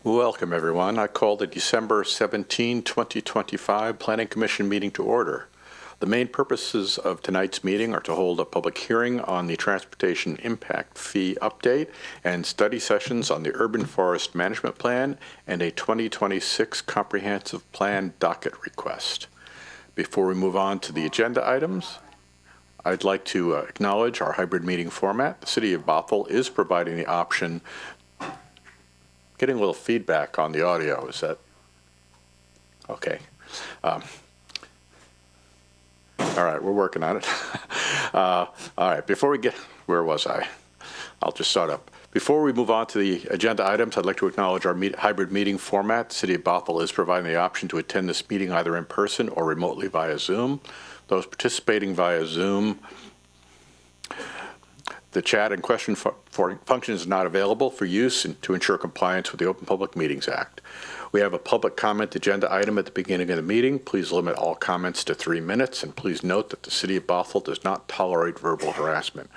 Welcome, everyone. I call the December 17, 2025 Planning Commission meeting to order. The main purposes of tonight's meeting are to hold a public hearing on the Transportation Impact Fee Update and study sessions on the Urban Forest Management Plan and a 2026 Comprehensive Plan docket request. Before we move on to the agenda items, I'd like to acknowledge our hybrid meeting format. The City of Bothell is providing the option. Getting a little feedback on the audio. Is that okay? All right, we're working on it. All right, before we get, where was I? I'll just start up. Before we move on to the agenda items, I'd like to acknowledge our hybrid meeting format. The City of Bothell is providing the option to attend this meeting either in person or remotely via Zoom. Those participating via Zoom, the chat and question function is not available for use to ensure compliance with the Open Public Meetings Act. We have a public comment agenda item at the beginning of the meeting. Please limit all comments to 3 minutes, and please note that the City of Bothell does not tolerate verbal harassment.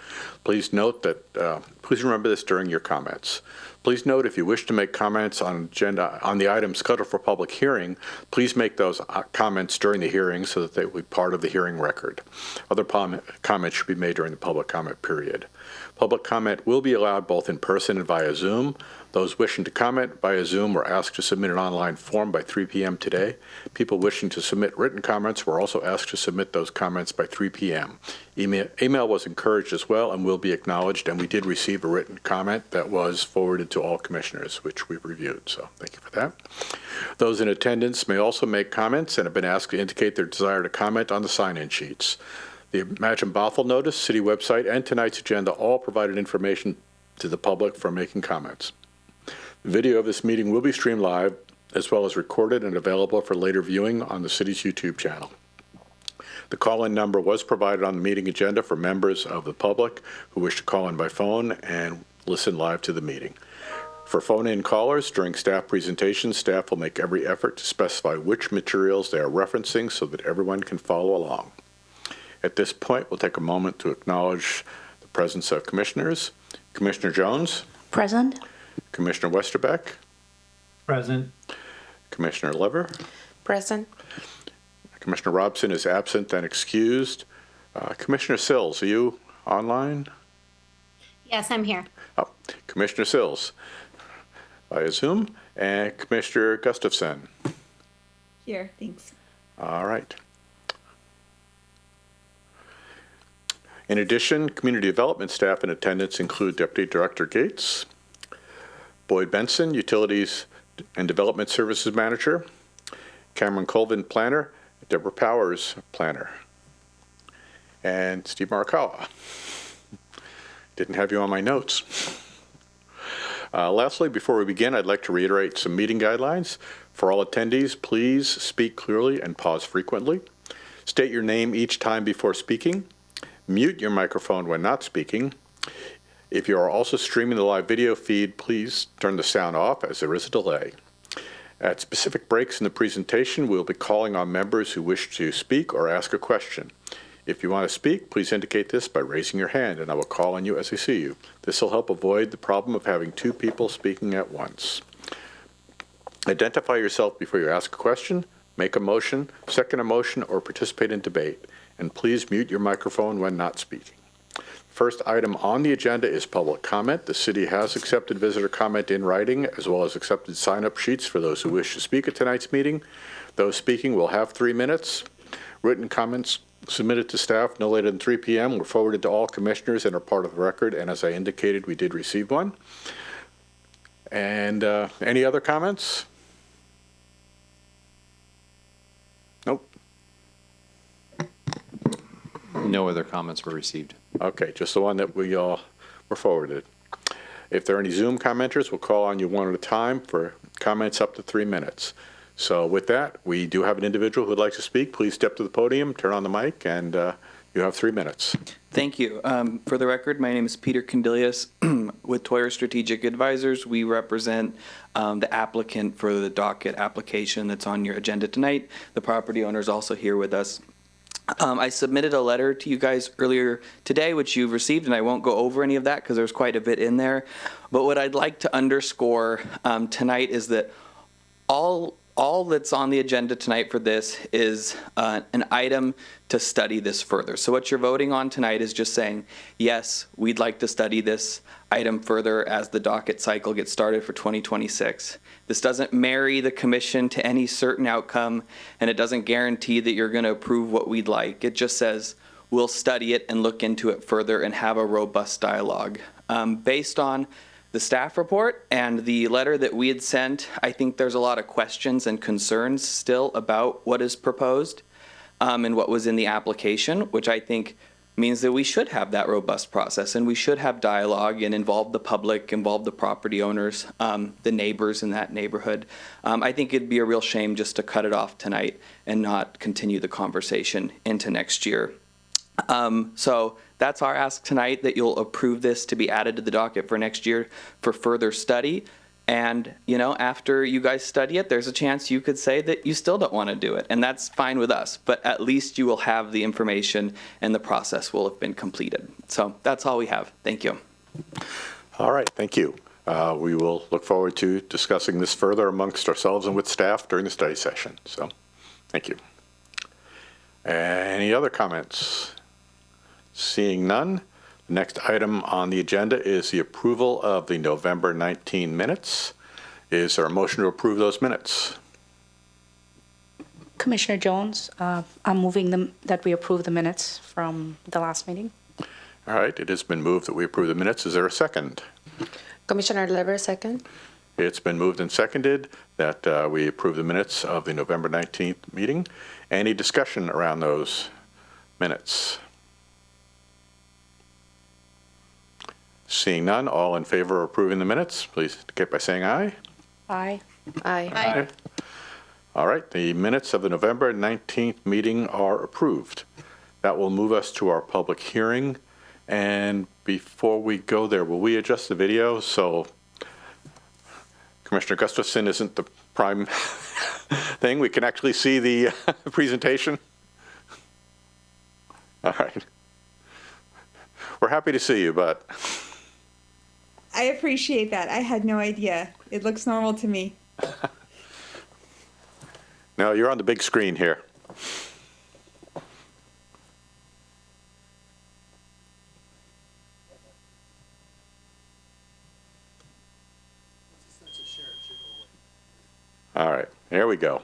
Please note that, please remember this during your comments. Please note if you wish to make comments on the items scheduled for public hearing, please make those comments during the hearing so that they will be part of the hearing record. Other comments should be made during the public comment period. Public comment will be allowed both in person and via Zoom. Those wishing to comment via Zoom were asked to submit an online form by 3 p.m. today. People wishing to submit written comments were also asked to submit those comments by 3 p.m. Email was encouraged as well and will be acknowledged, and we did receive a written comment that was forwarded to all commissioners, which we've reviewed, so thank you for that. Those in attendance may also make comments and have been asked to indicate their desire to comment on the sign-in sheets. The Imagine Bothell notice, city website, and tonight's agenda all provided information to the public for making comments. The video of this meeting will be streamed live as well as recorded and available for later viewing on the city's YouTube channel. The call-in number was provided on the meeting agenda for members of the public who wish to call in by phone and listen live to the meeting. For phone-in callers, during staff presentations, staff will make every effort to specify which materials they are referencing so that everyone can follow along. At this point, we'll take a moment to acknowledge the presence of commissioners. Commissioner Jones? Present. Commissioner Westerbeck? Present. Commissioner Lever? Present. Commissioner Robson is absent and excused. Commissioner Sills, are you online? Yes, I'm here. Oh, Commissioner Sills via Zoom, and Commissioner Gustafson. Here, thanks. All right. In addition, community development staff in attendance include Deputy Director Gates, Boyd Benson, Utilities and Development Services Manager, Cameron Colvin, Planner, Deborah Powers, Planner, and Steve Marakawa. Didn't have you on my notes. Lastly, before we begin, I'd like to reiterate some meeting guidelines. For all attendees, please speak clearly and pause frequently. State your name each time before speaking. Mute your microphone when not speaking. If you are also streaming the live video feed, please turn the sound off as there is a delay. At specific breaks in the presentation, we'll be calling on members who wish to speak or ask a question. If you want to speak, please indicate this by raising your hand, and I will call on you as I see you. This will help avoid the problem of having two people speaking at once. Identify yourself before you ask a question, make a motion, second a motion, or participate in debate. And please mute your microphone when not speaking. First item on the agenda is public comment. The city has accepted visitor comment in writing, as well as accepted sign-up sheets for those who wish to speak at tonight's meeting. Those speaking will have 3 minutes. Written comments submitted to staff no later than 3 p.m. were forwarded to all commissioners and are part of the record, and as I indicated, we did receive one. And any other comments? Nope. No other comments were received. Okay, just the one that we all were forwarded. If there are any Zoom commenters, we'll call on you one at a time for comments up to 3 minutes. So with that, we do have an individual who would like to speak. Please step to the podium, turn on the mic, and you have 3 minutes. Thank you. For the record, my name is Peter Candilius with Toyer Strategic Advisors. We represent the applicant for the Docket application that's on your agenda tonight. The property owner is also here with us. I submitted a letter to you guys earlier today, which you've received, and I won't go over any of that because there's quite a bit in there. But what I'd like to underscore tonight is that all that's on the agenda tonight for this is an item to study this further. So what you're voting on tonight is just saying, yes, we'd like to study this item further as the docket cycle gets started for 2026. This doesn't marry the commission to any certain outcome, and it doesn't guarantee that you're going to approve what we'd like. It just says we'll study it and look into it further and have a robust dialogue. Based on the staff report and the letter that we had sent, I think there's a lot of questions and concerns still about what is proposed and what was in the application, which I think means that we should have that robust process and we should have dialogue and involve the public, involve the property owners, the neighbors in that neighborhood. I think it'd be a real shame just to cut it off tonight and not continue the conversation into next year. So that's our ask tonight, that you'll approve this to be added to the docket for next year for further study. And, you know, after you guys study it, there's a chance you could say that you still don't want to do it. And that's fine with us. But at least you will have the information and the process will have been completed. So that's all we have. Thank you. All right, thank you. We will look forward to discussing this further amongst ourselves and with staff during the study session. So thank you. Any other comments? Seeing none, the next item on the agenda is the approval of the November 19 minutes. Is there a motion to approve those minutes? Commissioner Jones, I'm moving that we approve the minutes from the last meeting. All right, it has been moved that we approve the minutes. Is there a second? Commissioner Lever, second. It's been moved and seconded that we approve the minutes of the November 19th meeting. Any discussion around those minutes? Seeing none, all in favor of approving the minutes, please indicate by saying aye. Aye. Aye. All right, the minutes of the November 19th meeting are approved. That will move us to our public hearing. And before we go there, will we adjust the video so Commissioner Gustafson isn't the prime thing? We can actually see the presentation? All right. We're happy to see you, but... I appreciate that. I had no idea. It looks normal to me. No, you're on the big screen here. All right, there we go.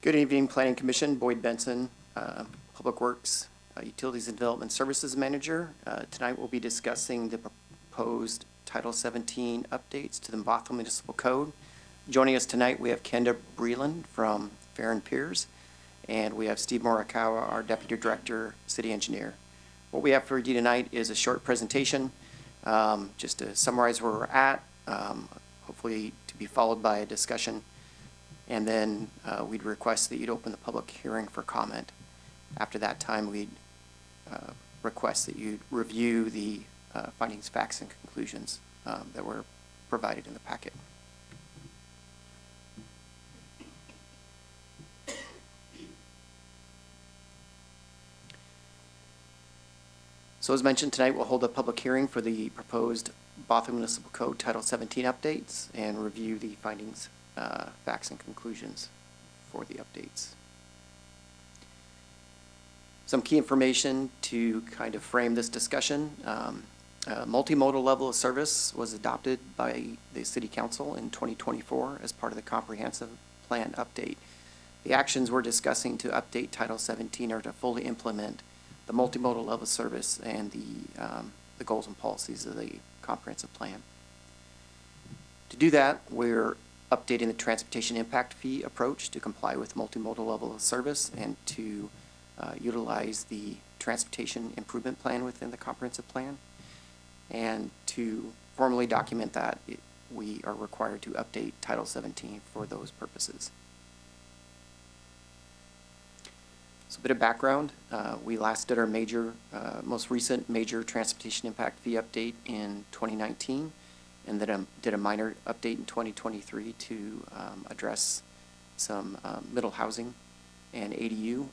Good evening, Planning Commission. Boyd Benson, Public Works, Utilities and Development Services Manager. Tonight we'll be discussing the proposed Title 17 updates to the Bothell Municipal Code. Joining us tonight, we have Kenda Breland from Farron Piers, and we have Steve Morikawa, our Deputy Director, City Engineer. What we have for you tonight is a short presentation, just to summarize where we're at, hopefully to be followed by a discussion. And then we'd request that you'd open the public hearing for comment. After that time, we'd request that you review the findings, facts, and conclusions that were provided in the packet. So as mentioned, tonight we'll hold a public hearing for the proposed Bothell Municipal Code Title 17 updates and review the findings, facts, and conclusions for the updates. Some key information to kind of frame this discussion. Multimodal level of service was adopted by the City Council in 2024 as part of the comprehensive plan update. The actions we're discussing to update Title 17 are to fully implement the multimodal level of service and the goals and policies of the comprehensive plan. To do that, we're updating the transportation impact fee approach to comply with multimodal level of service and to utilize the transportation improvement plan within the comprehensive plan. And to formally document that, we are required to update Title 17 for those purposes. So a bit of background, we last did our most recent major transportation impact fee update in 2019, and then did a minor update in 2023 to address some middle housing and ADU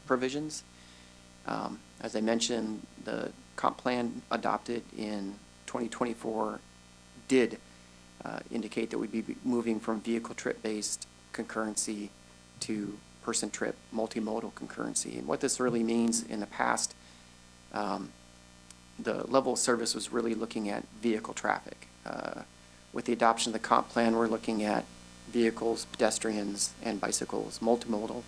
provisions. As I mentioned, the comp plan adopted in 2024 did indicate that we'd be moving from vehicle trip-based concurrency to person trip multimodal concurrency. And what this really means, in the past, the level of service was really looking at vehicle traffic. With the adoption of the comp plan, we're looking at vehicles, pedestrians, and bicycles, multimodal,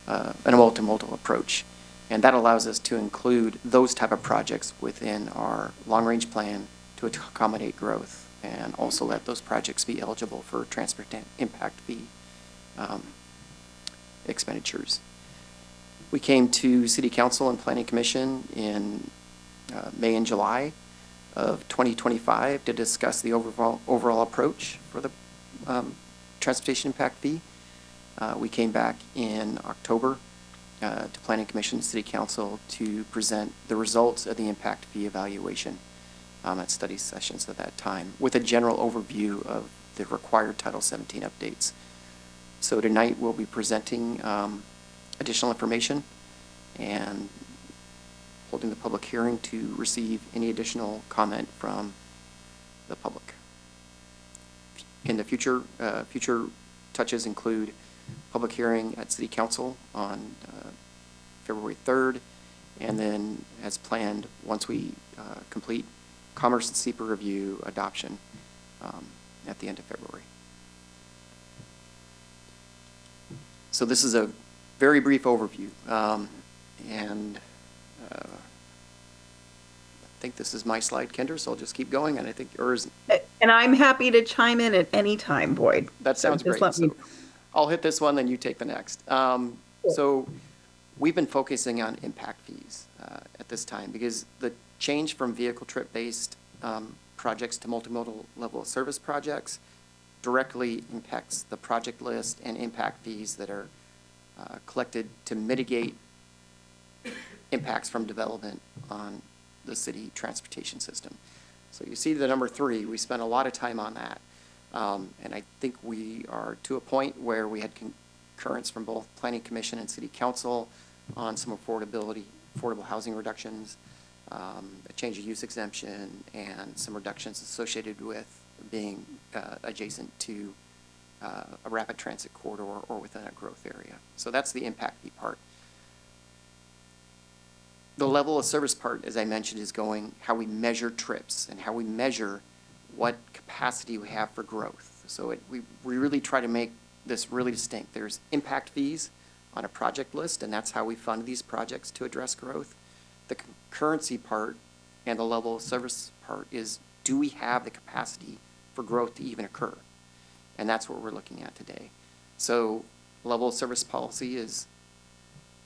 and a multimodal approach. And that allows us to include those type of projects within our long-range plan to accommodate growth, and also let those projects be eligible for transport impact fee expenditures. We came to City Council and Planning Commission in May and July of 2025 to discuss the overall approach for the transportation impact fee. We came back in October to Planning Commission and City Council to present the results of the impact fee evaluation at study sessions at that time, with a general overview of the required Title 17 updates. So tonight we'll be presenting additional information and holding the public hearing to receive any additional comment from the public. In the future, future touches include public hearing at City Council on February 3rd, and then, as planned, once we complete Commerce and SEPA review, adoption at the end of February. So this is a very brief overview, and I think this is my slide, Kendra, so I'll just keep going, and I think yours. And I'm happy to chime in at any time, Boyd. That sounds So just great. let me- So I'll hit this one, then you take the next. So we've been focusing on impact fees at this time, because the change from vehicle trip-based projects to multimodal level of service projects directly impacts the project list and impact fees that are collected to mitigate impacts from development on the city transportation system. So you see the number 3, we spent a lot of time on that. And I think we are to a point where we had concurrence from both Planning Commission and City Council on some affordable housing reductions, a change of use exemption, and some reductions associated with being adjacent to a rapid transit corridor or within a growth area. So that's the impact fee part. The level of service part, as I mentioned, is going how we measure trips and how we measure what capacity we have for growth. So we really try to make this really distinct. There's impact fees on a project list, and that's how we fund these projects to address growth. The concurrency part and the level of service part is, do we have the capacity for growth to even occur? And that's what we're looking at today. So level of service policy is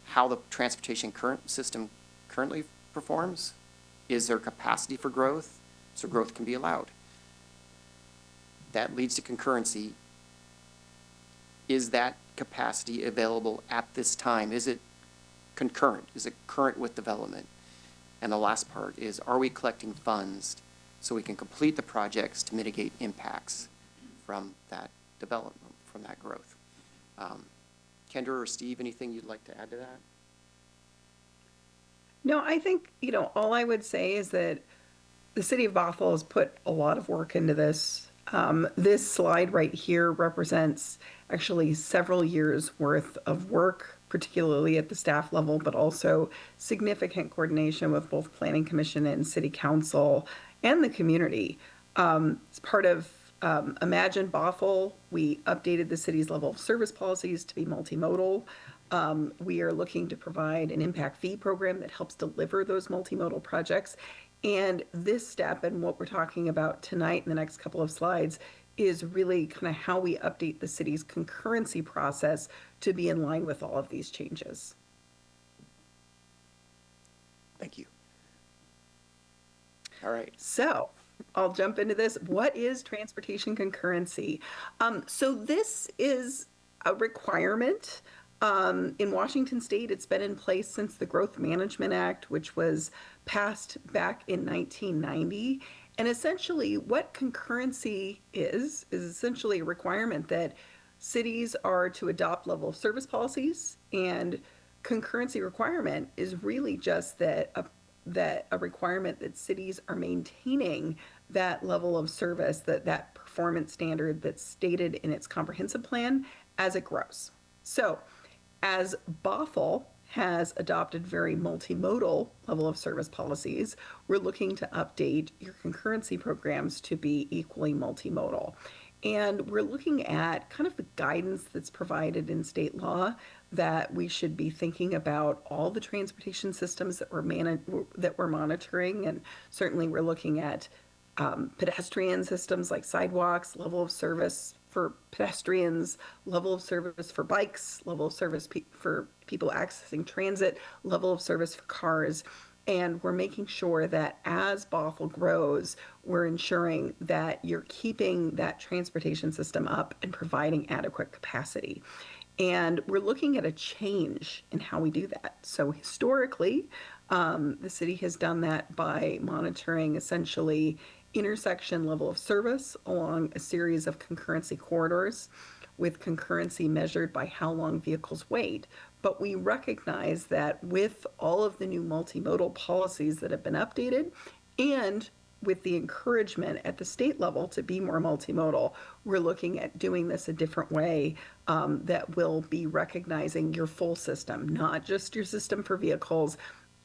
how the transportation system currently performs. Is there capacity for growth so growth can be allowed? That leads to concurrency. Is that capacity available at this time? Is it concurrent? Is it current with development? And the last part is, are we collecting funds so we can complete the projects to mitigate impacts from that development, from that growth? Kendra or Steve, anything you'd like to add to that? No, I think, all I would say is that the city of Bothell has put a lot of work into this. This slide right here represents actually several years' worth of work, particularly at the staff level, but also significant coordination with both Planning Commission and City Council and the community. As part of Imagine Bothell, we updated the city's level of service policies to be multimodal. We are looking to provide an impact fee program that helps deliver those multimodal projects. And this step, and what we're talking about tonight in the next couple of slides, is really kind of how we update the city's concurrency process to be in line with all of these changes. Thank you. All right. So I'll jump into this. What is transportation concurrency? So this is a requirement In Washington State, it's been in place since the Growth Management Act, which was passed back in 1990. And essentially, what concurrency is essentially a requirement that cities are to adopt level of service policies. And concurrency requirement is really just that a requirement that cities are maintaining that level of service, that performance standard that's stated in its comprehensive plan as it grows. So, as Bothell has adopted very multimodal level of service policies, we're looking to update your concurrency programs to be equally multimodal. And we're looking at kind of the guidance that's provided in state law that we should be thinking about all the transportation systems that we're monitoring. And certainly we're looking at pedestrian systems like sidewalks, level of service for pedestrians, level of service for bikes, level of service for people accessing transit, level of service for cars. And we're making sure that as Bothell grows, we're ensuring that you're keeping that transportation system up and providing adequate capacity. And we're looking at a change in how we do that. So historically, the city has done that by monitoring essentially intersection level of service along a series of concurrency corridors, with concurrency measured by how long vehicles wait. But we recognize that with all of the new multimodal policies that have been updated, and with the encouragement at the state level to be more multimodal, we're looking at doing this a different way that will be recognizing your full system, not just your system for vehicles,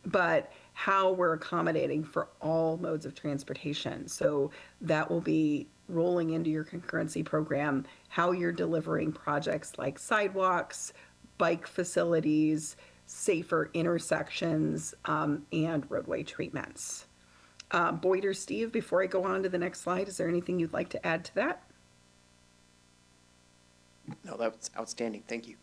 but how we're accommodating for all modes of transportation. So that will be rolling into your concurrency program, how you're delivering projects like sidewalks, bike facilities, safer intersections, and roadway treatments. Boyd or Steve, before I go on to the next slide, is there anything you'd like to add to that? No, that's outstanding. Thank you.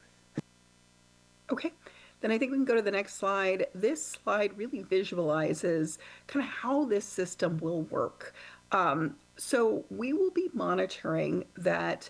Okay, then I think we can go to the next slide. This slide really visualizes kind of how this system will work. So we will be monitoring that.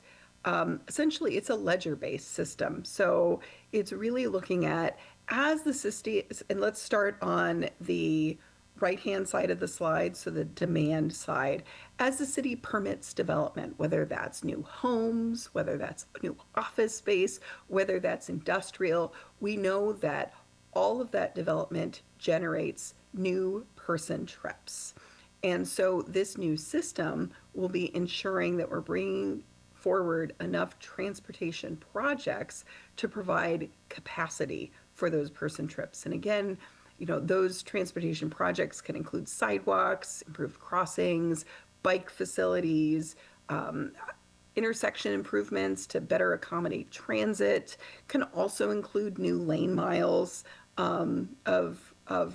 Essentially, it's a ledger-based system. So it's really looking at as the system, and let's start on the right-hand side of the slide, so the demand side, as the city permits development, whether that's new homes, whether that's new office space, whether that's industrial, we know that all of that development generates new person trips. And so this new system will be ensuring that we're bringing forward enough transportation projects to provide capacity for those person trips. And again, you know, those transportation projects can include sidewalks, improved crossings, bike facilities, intersection improvements to better accommodate transit, can also include new lane miles of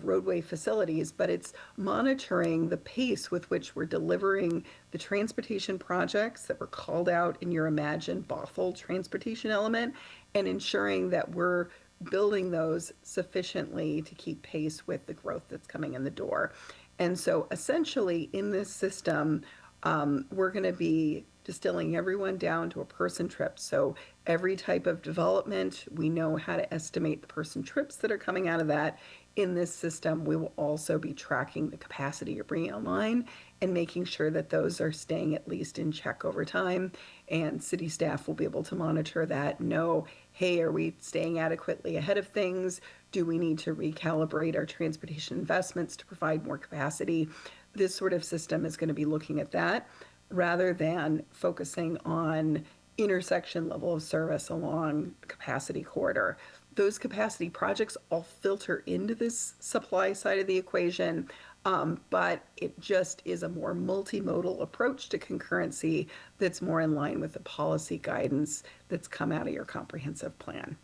roadway facilities, but it's monitoring the pace with which we're delivering the transportation projects that were called out in your Imagine Bothell transportation element, and ensuring that we're building those sufficiently to keep pace with the growth that's coming in the door. And so essentially in this system, we're going to be distilling everyone down to a person trip. So every type of development, we know how to estimate the person trips that are coming out of that. In this system, we will also be tracking the capacity you're bringing online and making sure that those are staying at least in check over time. And city staff will be able to monitor that, know, hey, are we staying adequately ahead of things? Do we need to recalibrate our transportation investments to provide more capacity? This sort of system is going to be looking at that rather than focusing on intersection level of service along capacity corridor. Those capacity projects all filter into this supply side of the equation, but it just is a more multimodal approach to concurrency that's more in line with the policy guidance that's come out of your comprehensive plan.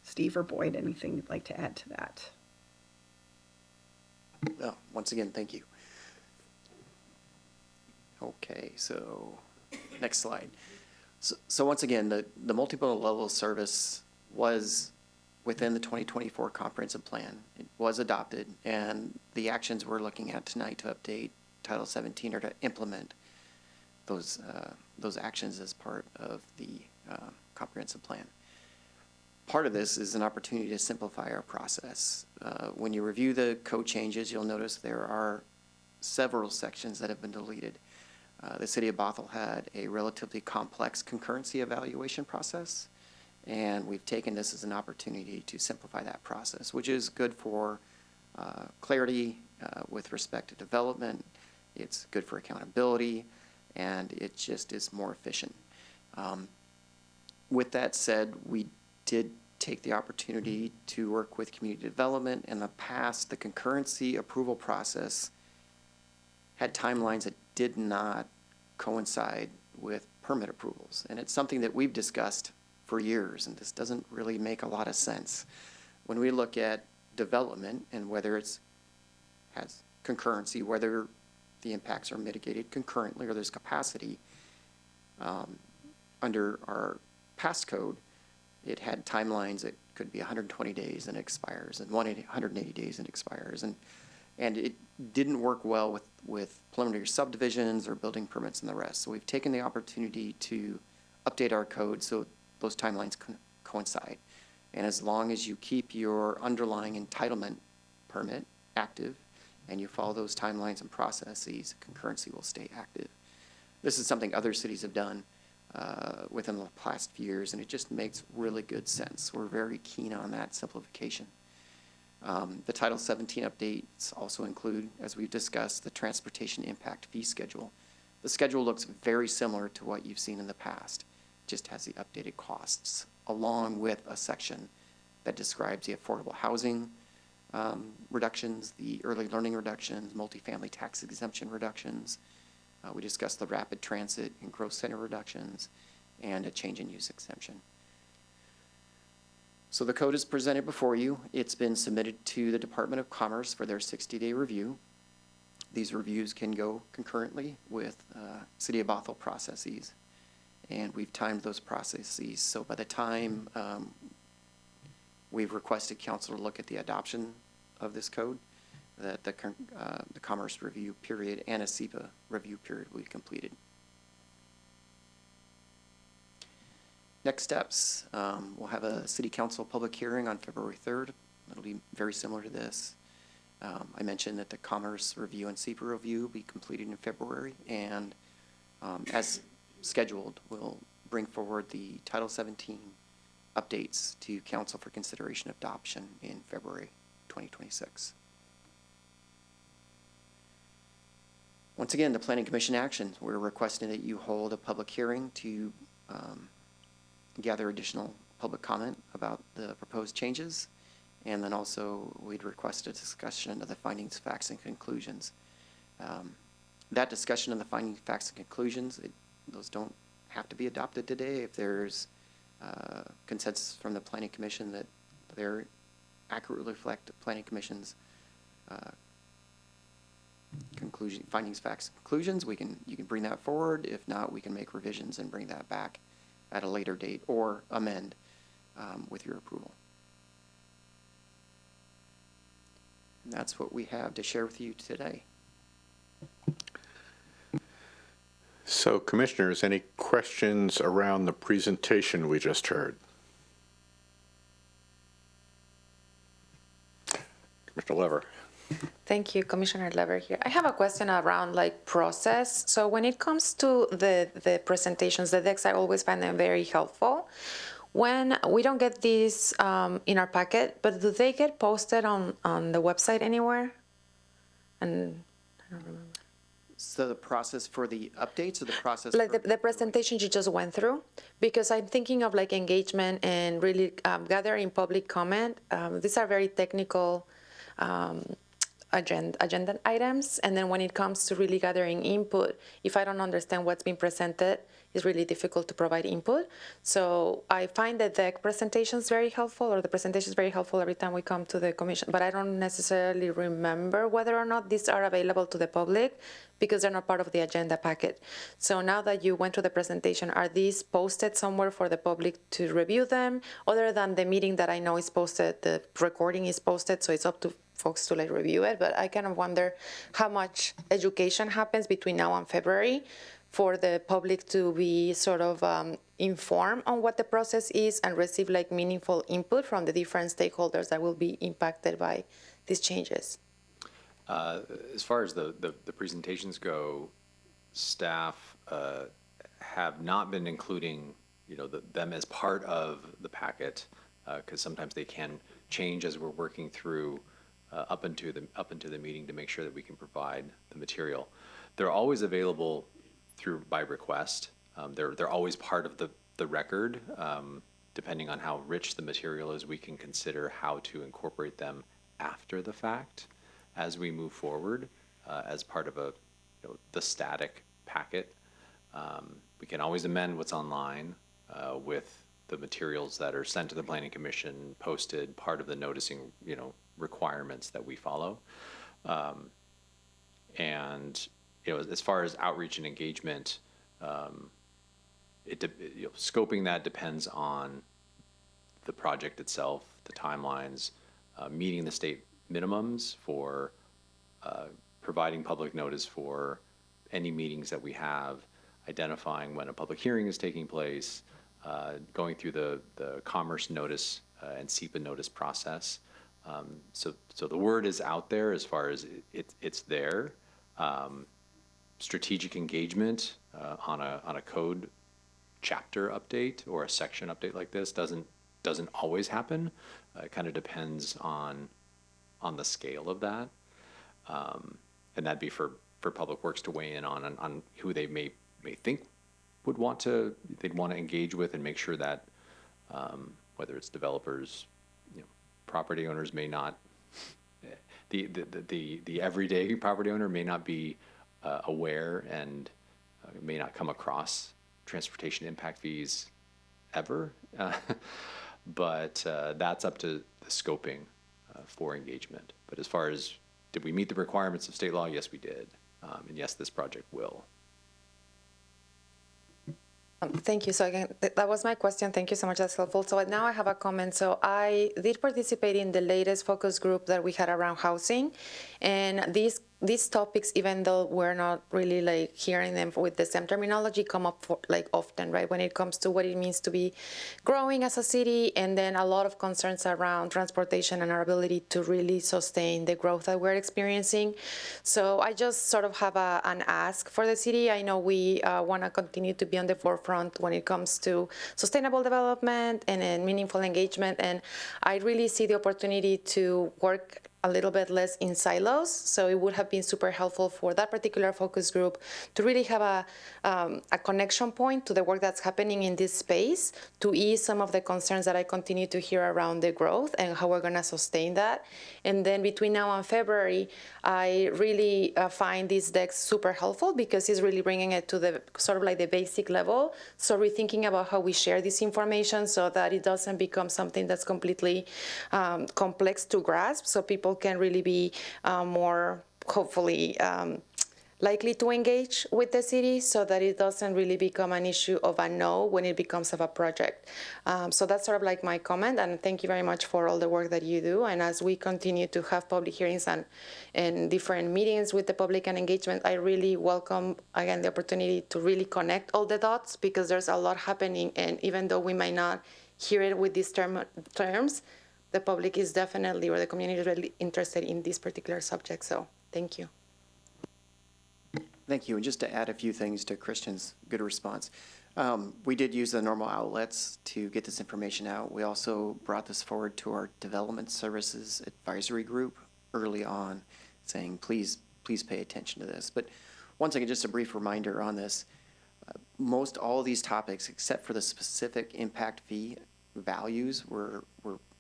Steve or Boyd, anything you'd like to add to that? No, once again, thank you. Okay, so next slide. So once again, the multimodal level of service was within the 2024 comprehensive plan. It was adopted, and the actions we're looking at tonight to update Title 17 are to implement those actions as part of the comprehensive plan. part of this is an opportunity to simplify our process. When you review the code changes, you'll notice there are several sections that have been deleted. The City of Bothell had a relatively complex concurrency evaluation process, and we've taken this as an opportunity to simplify that process, which is good for clarity with respect to development. It's good for accountability, and it just is more efficient. With that said, we did take the opportunity to work with community development. In the past, the concurrency approval process had timelines that did not coincide with permit approvals. And it's something that we've discussed for years, and this doesn't really make a lot of sense. When we look at development and whether it's has concurrency, whether the impacts are mitigated concurrently or there's capacity, under our past code, it had timelines that could be 120 days and expires, and 180 days and expires, and it didn't work well with preliminary subdivisions or building permits and the rest. So we've taken the opportunity to update our code so those timelines coincide. And as long as you keep your underlying entitlement permit active and you follow those timelines and processes, concurrency will stay active. This is something other cities have done within the past few years, and it just makes really good sense. We're very keen on that simplification. The Title 17 updates also include, as we've discussed, the transportation impact fee schedule. The schedule looks very similar to what you've seen in the past, just has the updated costs, along with a section that describes the affordable housing reductions, the early learning reductions, multifamily tax exemption reductions. We discussed the rapid transit and growth center reductions and a change in use exemption. So the code is presented before you. It's been submitted to the Department of Commerce for their 60-day review. These reviews can go concurrently with City of Bothell processes, and we've timed those processes. So by the time we've requested council to look at the adoption of this code, that the Commerce review period and a SEPA review period will be completed. Next steps, we'll have a City Council public hearing on February 3rd. It'll be very similar to this. I mentioned that the Commerce review and SEPA review will be completed in February, and as scheduled, we'll bring forward the Title 17 updates to Council for consideration of adoption in February 2026. Once again, the Planning Commission actions. We're requesting that you hold a public hearing to gather additional public comment about the proposed changes. And then also we'd request a discussion of the findings, facts, and conclusions. That discussion of the findings, facts, and conclusions, those don't have to be adopted today. If there's consensus from the Planning Commission that they're accurately reflect the Planning Commission's findings, facts, and conclusions, you can bring that forward. If not, we can make revisions and bring that back at a later date or amend with your approval. And that's what we have to share with you today. So, Commissioners, any questions around the presentation we just heard? Commissioner Lever. Thank you, Commissioner Lever here. I have a question around process. So when it comes to the presentations, the decks, I always find them very helpful. When we don't get these in our packet, but do they get posted on the website anywhere? And I don't remember. So the process for the updates or the process? Like for the presentation you just went through, because I'm thinking of engagement and really gathering public comment. These are very technical agenda items, and then when it comes to really gathering input, if I don't understand what's being presented, it's really difficult to provide input. So I find the deck presentations very helpful, or the presentation is very helpful every time we come to the commission, but I don't necessarily remember whether or not these are available to the public because they're not part of the agenda packet. So now that you went through the presentation, are these posted somewhere for the public to review them, other than the meeting that I know is posted, the recording is posted, so it's up to folks to review it? But I kind of wonder how much education happens between now and February for the public to be sort of informed on what the process is and receive like meaningful input from the different stakeholders that will be impacted by these changes. As far as the presentations go, staff have not been including, them as part of the packet, because sometimes they can change as we're working through up into the meeting to make sure that we can provide the material. They're always available by request. They're always part of the record. Depending on how rich the material is, we can consider how to incorporate them after the fact as we move forward as part of the static packet. We can always amend what's online with the materials that are sent to the Planning Commission, posted, part of the noticing, requirements that we follow. And, as far as outreach and engagement, scoping that depends on the project itself, the timelines, meeting the state minimums for providing public notice for any meetings that we have, identifying when a public hearing is taking place, going through the commerce notice and SEPA notice process. So the word is out there as far as it's there. Strategic engagement on a code chapter update or a section update like this doesn't always happen. It kind of depends on the scale of that, and that'd be for Public Works to weigh in on who they may think they'd want to engage with and make sure that whether it's developers, property owners may not, the everyday property owner may not be aware and may not come across transportation impact fees ever, but that's up to the scoping for engagement. But as far as did we meet the requirements of state law? Yes, we did, and yes, this project will. Thank you. So again, that was my question. Thank you so much. That's helpful. So now I have a comment. So I did participate in the latest focus group that we had around housing, and these topics, even though we're not really like hearing them with the same terminology, come up often, right? When it comes to what it means to be growing as a city, and then a lot of concerns around transportation and our ability to really sustain the growth that we're experiencing. So I just sort of have an ask for the city. I know we want to continue to be on the forefront when it comes to sustainable development and meaningful engagement, and I really see the opportunity to work a little bit less in silos. So it would have been super helpful for that particular focus group to really have a connection point to the work that's happening in this space to ease some of the concerns that I continue to hear around the growth and how we're going to sustain that. And then between now and February, I really find this deck super helpful because it's really bringing it to the sort of like the basic level. So rethinking about how we share this information so that it doesn't become something that's completely complex to grasp. So people can really be more, hopefully, likely to engage with the city so that it doesn't really become an issue of a no when it becomes of a project. So that's sort of like my comment, and thank you very much for all the work that you do. And as we continue to have public hearings and different meetings with the public and engagement, I really welcome, again, the opportunity to really connect all the dots because there's a lot happening, and even though we might not hear it with these terms, the public is definitely, or the community is really interested in this particular subject. So thank you. Thank you. And just to add a few things to Christian's good response, we did use the normal outlets to get this information out. We also brought this forward to our Development Services Advisory Group early on, saying, please pay attention to this. But once again, just a brief reminder on this. Most all of these topics, except for the specific impact fee values, were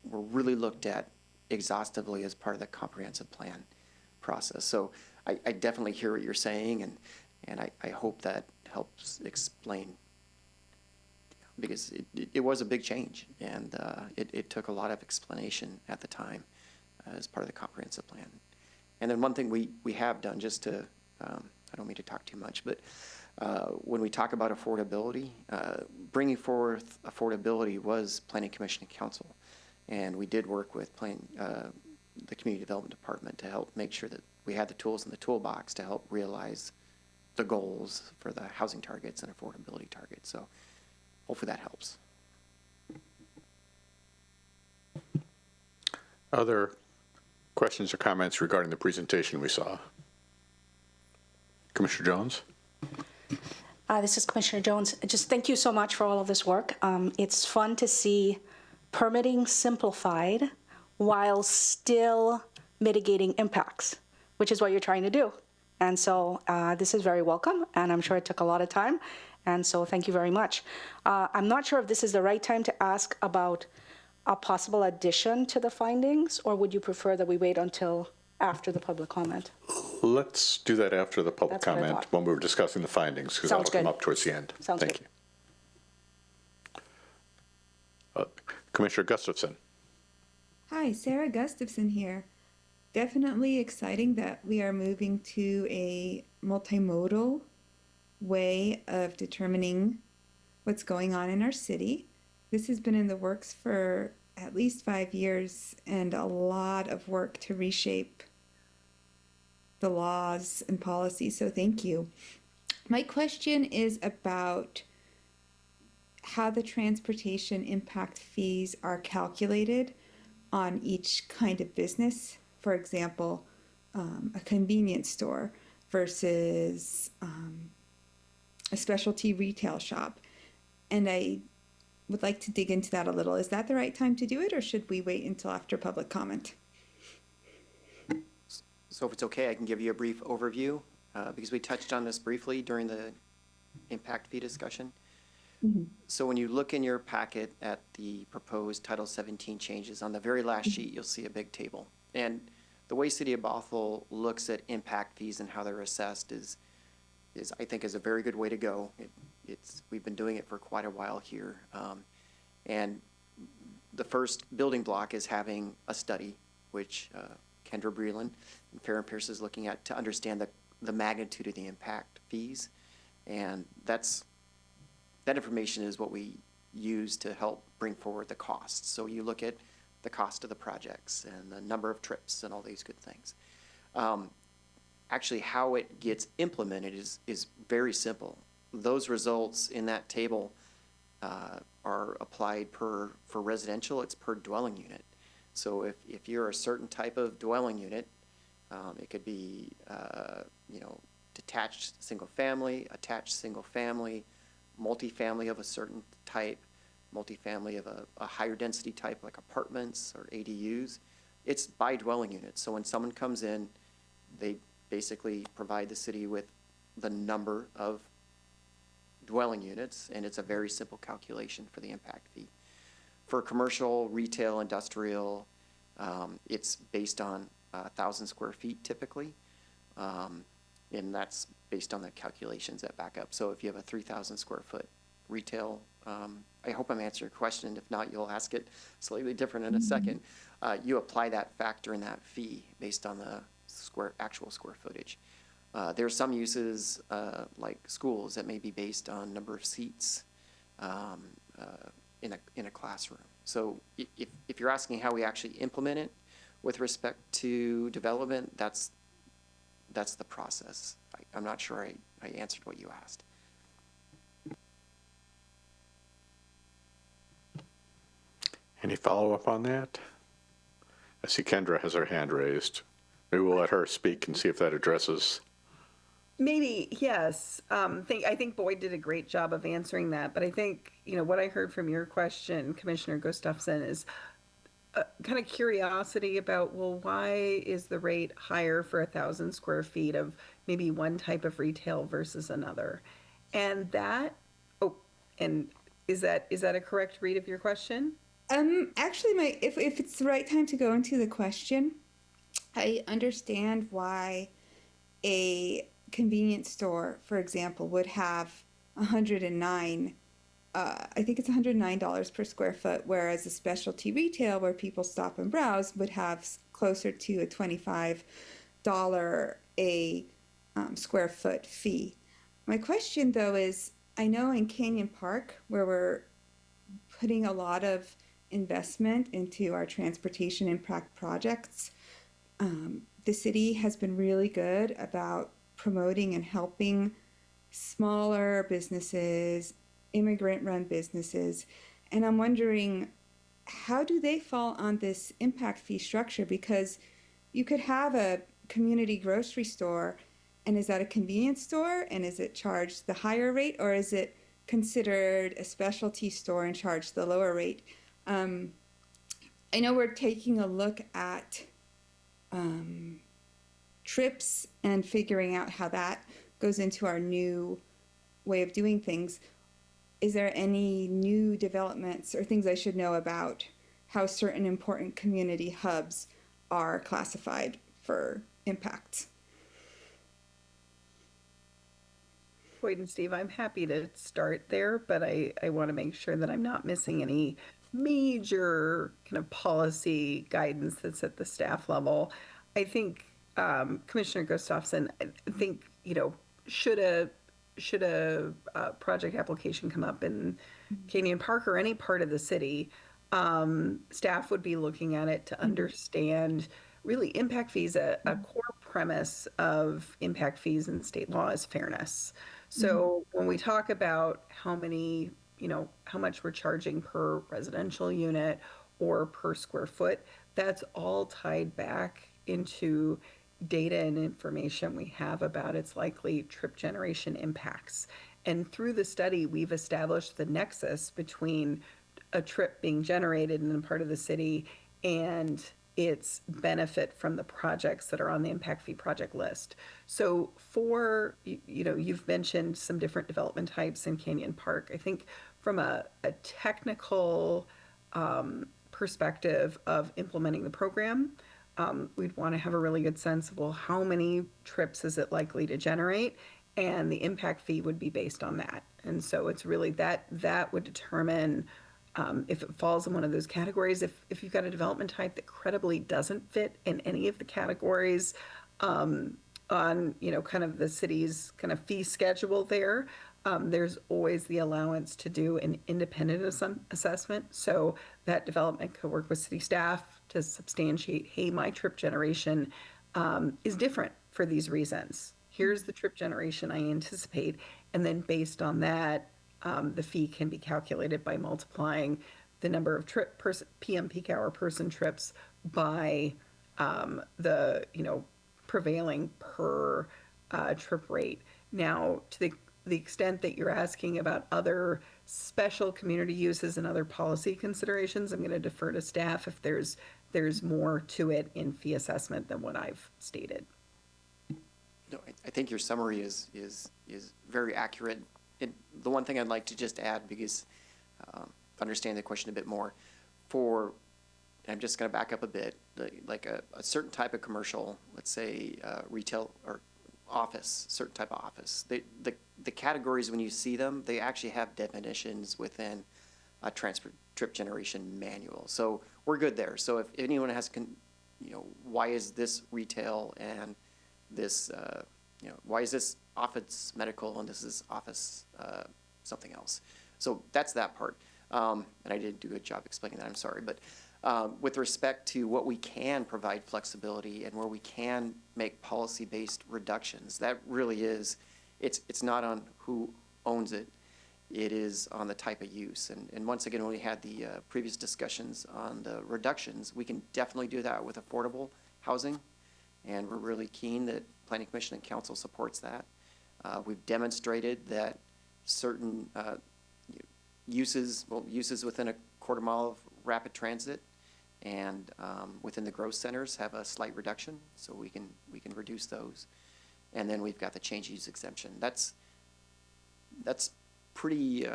really looked at exhaustively as part of the comprehensive plan process. So I definitely hear what you're saying, and I hope that helps explain, because it was a big change, and it took a lot of explanation at the time as part of the comprehensive plan. And then one thing we have done, just to, I don't mean to talk too much, but when we talk about affordability, bringing forth affordability was Planning Commission and Council. And we did work with the Community Development Department to help make sure that we had the tools in the toolbox to help realize the goals for the housing targets and affordability targets. So hopefully that helps. Other questions or comments regarding the presentation we saw? Commissioner Jones? This is Commissioner Jones. Just thank you so much for all of this work. It's fun to see permitting simplified while still mitigating impacts, which is what you're trying to do. And so this is very welcome, and I'm sure it took a lot of time. And so thank you very much. I'm not sure if this is the right time to ask about a possible addition to the findings, or would you prefer that we wait until after the public comment? Let's do that after the public That's what I comment thought. when we were discussing the findings, because that'll Sounds come good. up towards the end. Sounds Thank good. you. Commissioner Gustafson? Hi, Sarah Gustafson here. Definitely exciting that we are moving to a multimodal way of determining what's going on in our city. This has been in the works for at least 5 years and a lot of work to reshape the laws and policies, so thank you. My question is about how the transportation impact fees are calculated on each kind of business. For example, a convenience store versus a specialty retail shop. And I would like to dig into that a little. Is that the right time to do it, or should we wait until after public comment? So if it's okay, I can give you a brief overview, because we touched on this briefly during the impact fee discussion. So when you look in your packet at the proposed Title 17 changes, on the very last sheet, you'll see a big table. And the way City of Bothell looks at impact fees and how they're assessed is I think is a very good way to go. We've been doing it for quite a while here. And the first building block is having a study, which Kendra Breland and Farron Pierce is looking at to understand the magnitude of the impact fees. And that information is what we use to help bring forward the costs. So you look at the cost of the projects and the number of trips and all these good things. Actually, how it gets implemented is very simple. Those results in that table are applied for residential, it's per dwelling unit. So if you're a certain type of dwelling unit, it could be, detached single family, attached single family, multifamily of a certain type, multifamily of a higher density type like apartments or ADUs. It's by dwelling unit. So when someone comes in, they basically provide the city with the number of dwelling units, and it's a very simple calculation for the impact fee. For commercial, retail, industrial, it's based on 1,000 square feet typically, and that's based on the calculations that back up. So if you have a 3,000 square foot retail, I hope I'm answering your question. If not, you'll ask it slightly different in a second. You apply that factor in that fee based on the actual square footage. There are some uses like schools that may be based on number of seats in a classroom. So if you're asking how we actually implement it with respect to development, that's the process. I'm not sure I answered what you asked. Any follow-up on that? I see Kendra has her hand raised. Maybe we'll let her speak and see if that addresses. Maybe, yes. I think Boyd did a great job of answering that, but I think, what I heard from your question, Commissioner Gustafson, is kind of curiosity about, well, why is the rate higher for 1,000 square feet of maybe one type of retail versus another? And is that a correct read of your question? Actually, if it's the right time to go into the question, I understand why a convenience store, for example, would have $109 per square foot, whereas a specialty retail where people stop and browse would have closer to a $25 a square foot fee. My question, though, is I know in Canyon Park, where we're putting a lot of investment into our transportation impact projects, the city has been really good about promoting and helping smaller businesses immigrant-run businesses. And I'm wondering, how do they fall on this impact fee structure? Because you could have a community grocery store, and is that a convenience store, and is it charged the higher rate, or is it considered a specialty store and charged the lower rate? I know we're taking a look at trips and figuring out how that goes into our new way of doing things. Is there any new developments or things I should know about how certain important community hubs are classified for impact? Boyd and Steve, I'm happy to start there, but I want to make sure that I'm not missing any major kind of policy guidance that's at the staff level. I think Commissioner Gustafson, I think, should a project application come up in Canyon Park or any part of the city, staff would be looking at it to understand really impact fees. A core premise of impact fees in state law is fairness. So when we talk about how much we're charging per residential unit or per square foot, that's all tied back into data and information we have about its likely trip generation impacts. And through the study, we've established the nexus between a trip being generated in a part of the city and its benefit from the projects that are on the impact fee project list. So you've mentioned some different development types in Canyon Park. I think from a technical perspective of implementing the program, we'd want to have a really good sense of, well, how many trips is it likely to generate? And the impact fee would be based on that. And so it's really that would determine if it falls in one of those categories. If you've got a development type that credibly doesn't fit in any of the categories on kind of the city's kind of fee schedule there, there's always the allowance to do an independent assessment. So that development could work with city staff to substantiate, hey, my trip generation is different for these reasons. Here's the trip generation I anticipate. And then based on that, the fee can be calculated by multiplying the number of PM peak hour person trips by the prevailing per trip rate. Now, to the extent that you're asking about other special community uses and other policy considerations, I'm going to defer to staff if there's more to it in fee assessment than what I've stated. No, I think your summary is very accurate. The one thing I'd like to just add, because understand the question a bit more, I'm just going to back up a bit, like a certain type of commercial, let's say retail or office, certain type of office. The categories, when you see them, they actually have definitions within a transfer trip generation manual. So we're good there. So if anyone has, why is this retail and this, why is this office medical and this is office something else? So that's that part. And I didn't do a good job explaining that, I'm sorry. But with respect to what we can provide flexibility and where we can make policy-based reductions, that really is, it's not on who owns it, it is on the type of use. And once again, when we had the previous discussions on the reductions, we can definitely do that with affordable housing. And we're really keen that Planning Commission and Council supports that. We've demonstrated that certain uses within a quarter mile of rapid transit and within the growth centers have a slight reduction, so we can reduce those. And then we've got the change use exemption. That's pretty.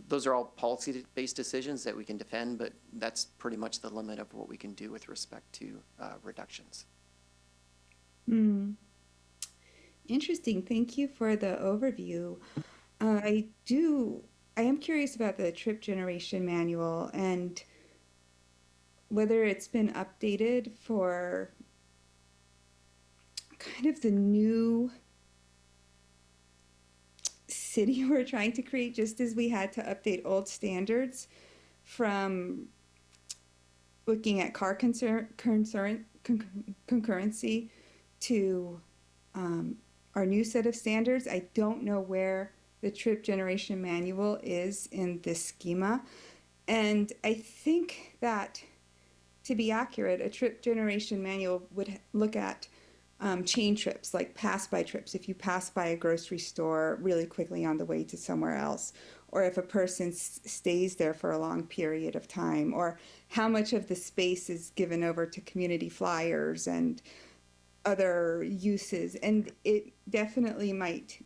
Those are all policy-based decisions that we can defend, but that's pretty much the limit of what we can do with respect to reductions. Interesting. Thank you for the overview. I am curious about the trip generation manual and whether it's been updated for kind of the new city we're trying to create, just as we had to update old standards from looking at car concurrency to our new set of standards. I don't know where the the trip generation manual is in this schema. And I think that, to be accurate, a trip generation manual would look at chain trips, like pass-by trips. If you pass by a grocery store really quickly on the way to somewhere else, or if a person stays there for a long period of time, or how much of the space is given over to community flyers and other uses. And it definitely might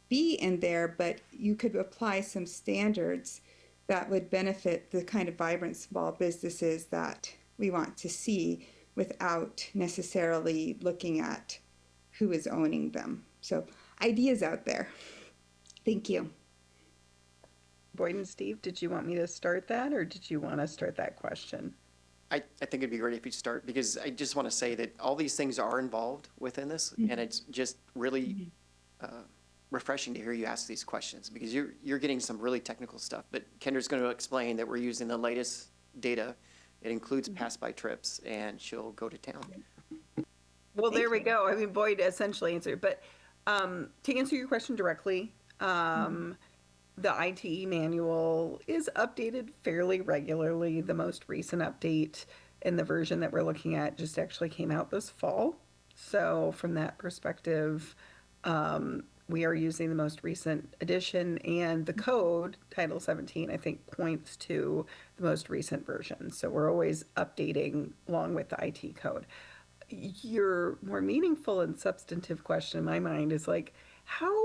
be in there, but you could apply some standards that would benefit the kind of vibrant small businesses that we want to see without necessarily looking at who is owning them. So ideas out there. Thank you. Boyd and Steve, did you want me to start that, or did you want to start that question? I think it'd be great if you start, because I just want to say that all these things are involved within this, and it's just really refreshing to hear you ask these questions, because you're getting some really technical stuff. But Kendra's going to explain that we're using the latest data. It includes pass-by trips, and she'll go to town. Well, there we go. I mean, Boyd essentially answered. But to answer your question directly, the ITE manual is updated fairly regularly. The most recent update in the version that we're looking at just actually came out this fall. So from that perspective, we are using the most recent edition, and the code, Title 17, I think points to the most recent version. So we're always updating along with the IT code. Your more meaningful and substantive question in my mind is like, how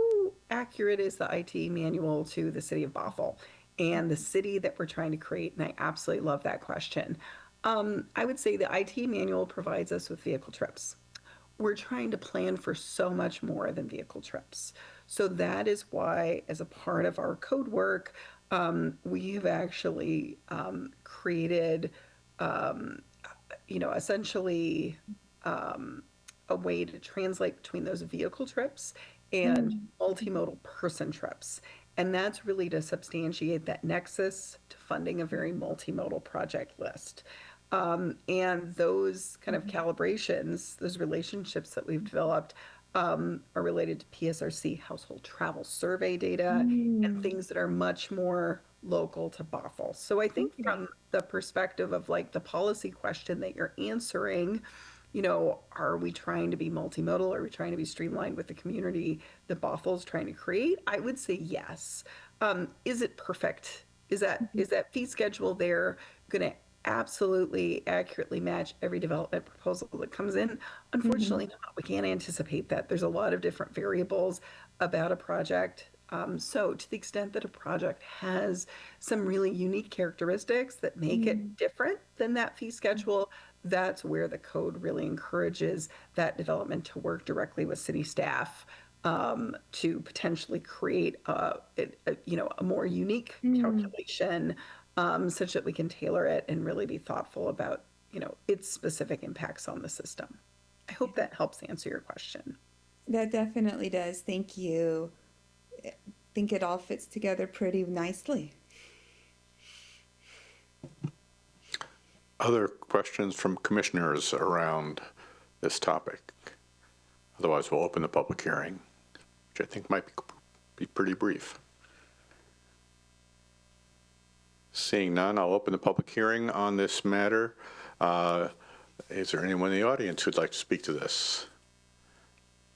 accurate is the IT manual to the city of Bothell and the city that we're trying to create? And I absolutely love that question. I would say the IT manual provides us with vehicle trips. We're trying to plan for so much more than vehicle trips. So that is why, as a part of our code work, we've actually created, essentially a way to translate between those vehicle trips and multimodal person trips. And that's really to substantiate that nexus to funding a very multimodal project list. And those kind of calibrations, those relationships that we've developed are related to PSRC household travel survey data and things that are much more local to Bothell. So I think from the perspective of like the policy question that you're answering, are we trying to be multimodal? Are we trying to be streamlined with the community that Bothell's trying to create? I would say yes. Is it perfect? Is that fee schedule there going to absolutely accurately match every development proposal that comes in? Unfortunately not. We can't anticipate that. There's a lot of different variables about a project. So to the extent that a project has some really unique characteristics that make it different than that fee schedule, that's where the code really encourages that development to work directly with city staff to potentially create a more unique calculation such that we can tailor it and really be thoughtful about its specific impacts on the system. I hope that helps answer your question. That definitely does. Thank you. I think it all fits together pretty nicely. Other questions from commissioners around this topic? Otherwise, we'll open the public hearing, which I think might be pretty brief. Seeing none, I'll open the public hearing on this matter. Is there anyone in the audience who'd like to speak to this?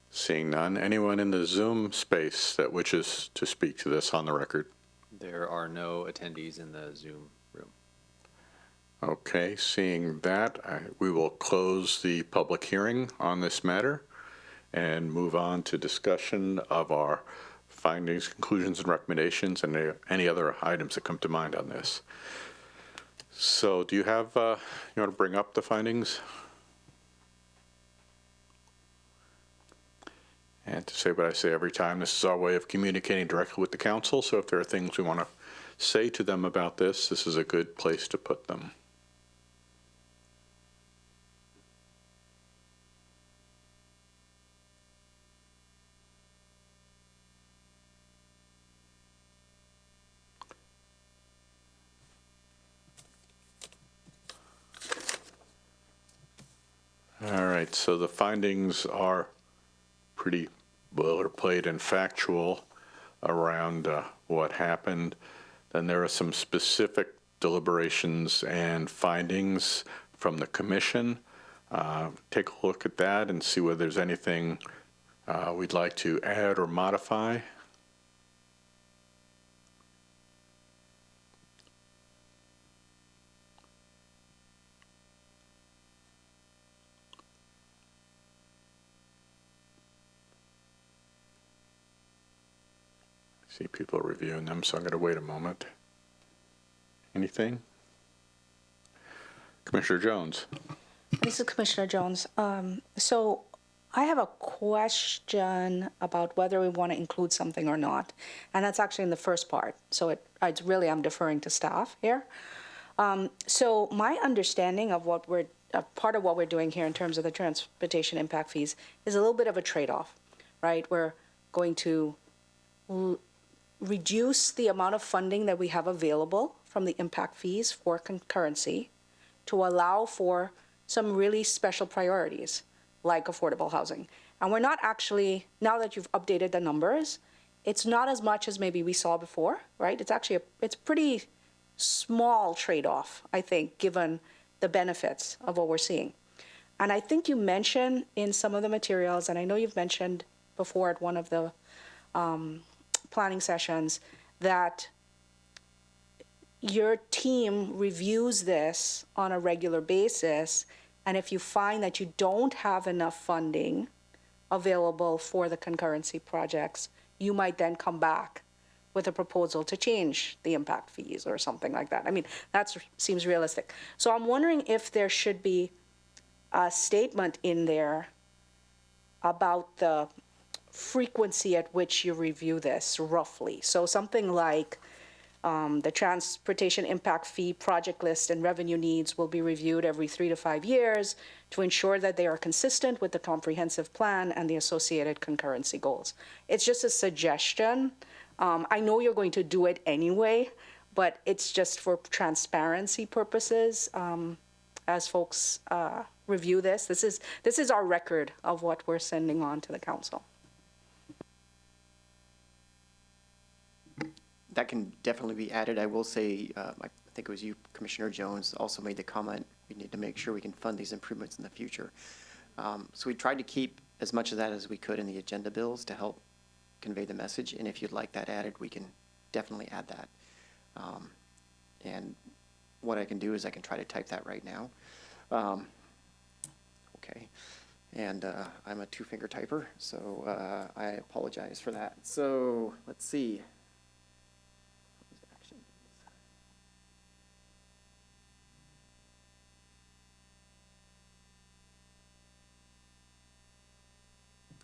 Seeing none, anyone in the Zoom space that wishes to speak to this on the record? There are no attendees in the Zoom room. Okay, seeing that, we will close the public hearing on this matter and move on to discussion of our findings, conclusions, and recommendations, and any other items that come to mind on this. So do you have, you want to bring up the findings? And to say what I say every time, this is our way of communicating directly with the council, so if there are things we want to say to them about this, this is a good place to put them. All right, so the findings are pretty boilerplate and factual. around what happened. Then there are some specific deliberations and findings from the commission. Take a look at that and see whether there's anything we'd like to add or modify. See people are reviewing them, so I'm going to wait a moment. Anything? Commissioner Jones. This is Commissioner Jones. So I have a question about whether we want to include something or not, and that's actually in the first part. So I'm deferring to staff here. So my understanding of what part of what we're doing here in terms of the transportation impact fees is a little bit of a trade-off, right? We're going to reduce the amount of funding that we have available from the impact fees for concurrency to allow for some really special priorities like affordable housing. And we're not actually, now that you've updated the numbers, it's not as much as maybe we saw before, right? It's actually, it's pretty small trade-off, I think, given the benefits of what we're seeing. And I think you mentioned in some of the materials, and I know you've mentioned before at one of the planning sessions, that your team reviews this on a regular basis, and if you find that you don't have enough funding available for the concurrency projects, you might then come back with a proposal to change the impact fees or something like that. I mean, that seems realistic. So I'm wondering if there should be a statement in there about the frequency at which you review this, roughly. So something like the transportation impact fee project list and revenue needs will be reviewed every 3 to 5 years to ensure that they are consistent with the comprehensive plan and the associated concurrency goals. It's just a suggestion. I know you're going to do it anyway, but it's just for transparency purposes as folks review this. This is our record of what we're sending on to the council. That can definitely be added. I will say, I think it was you, Commissioner Jones, also made the comment, we need to make sure we can fund these improvements in the future. So we tried to keep as much of that as we could in the agenda bills to help convey the message. And if you'd like that added, we can definitely add that. And what I can do is I can try to type that right now. Okay. And I'm a two-finger typer, so I apologize for that. So let's see.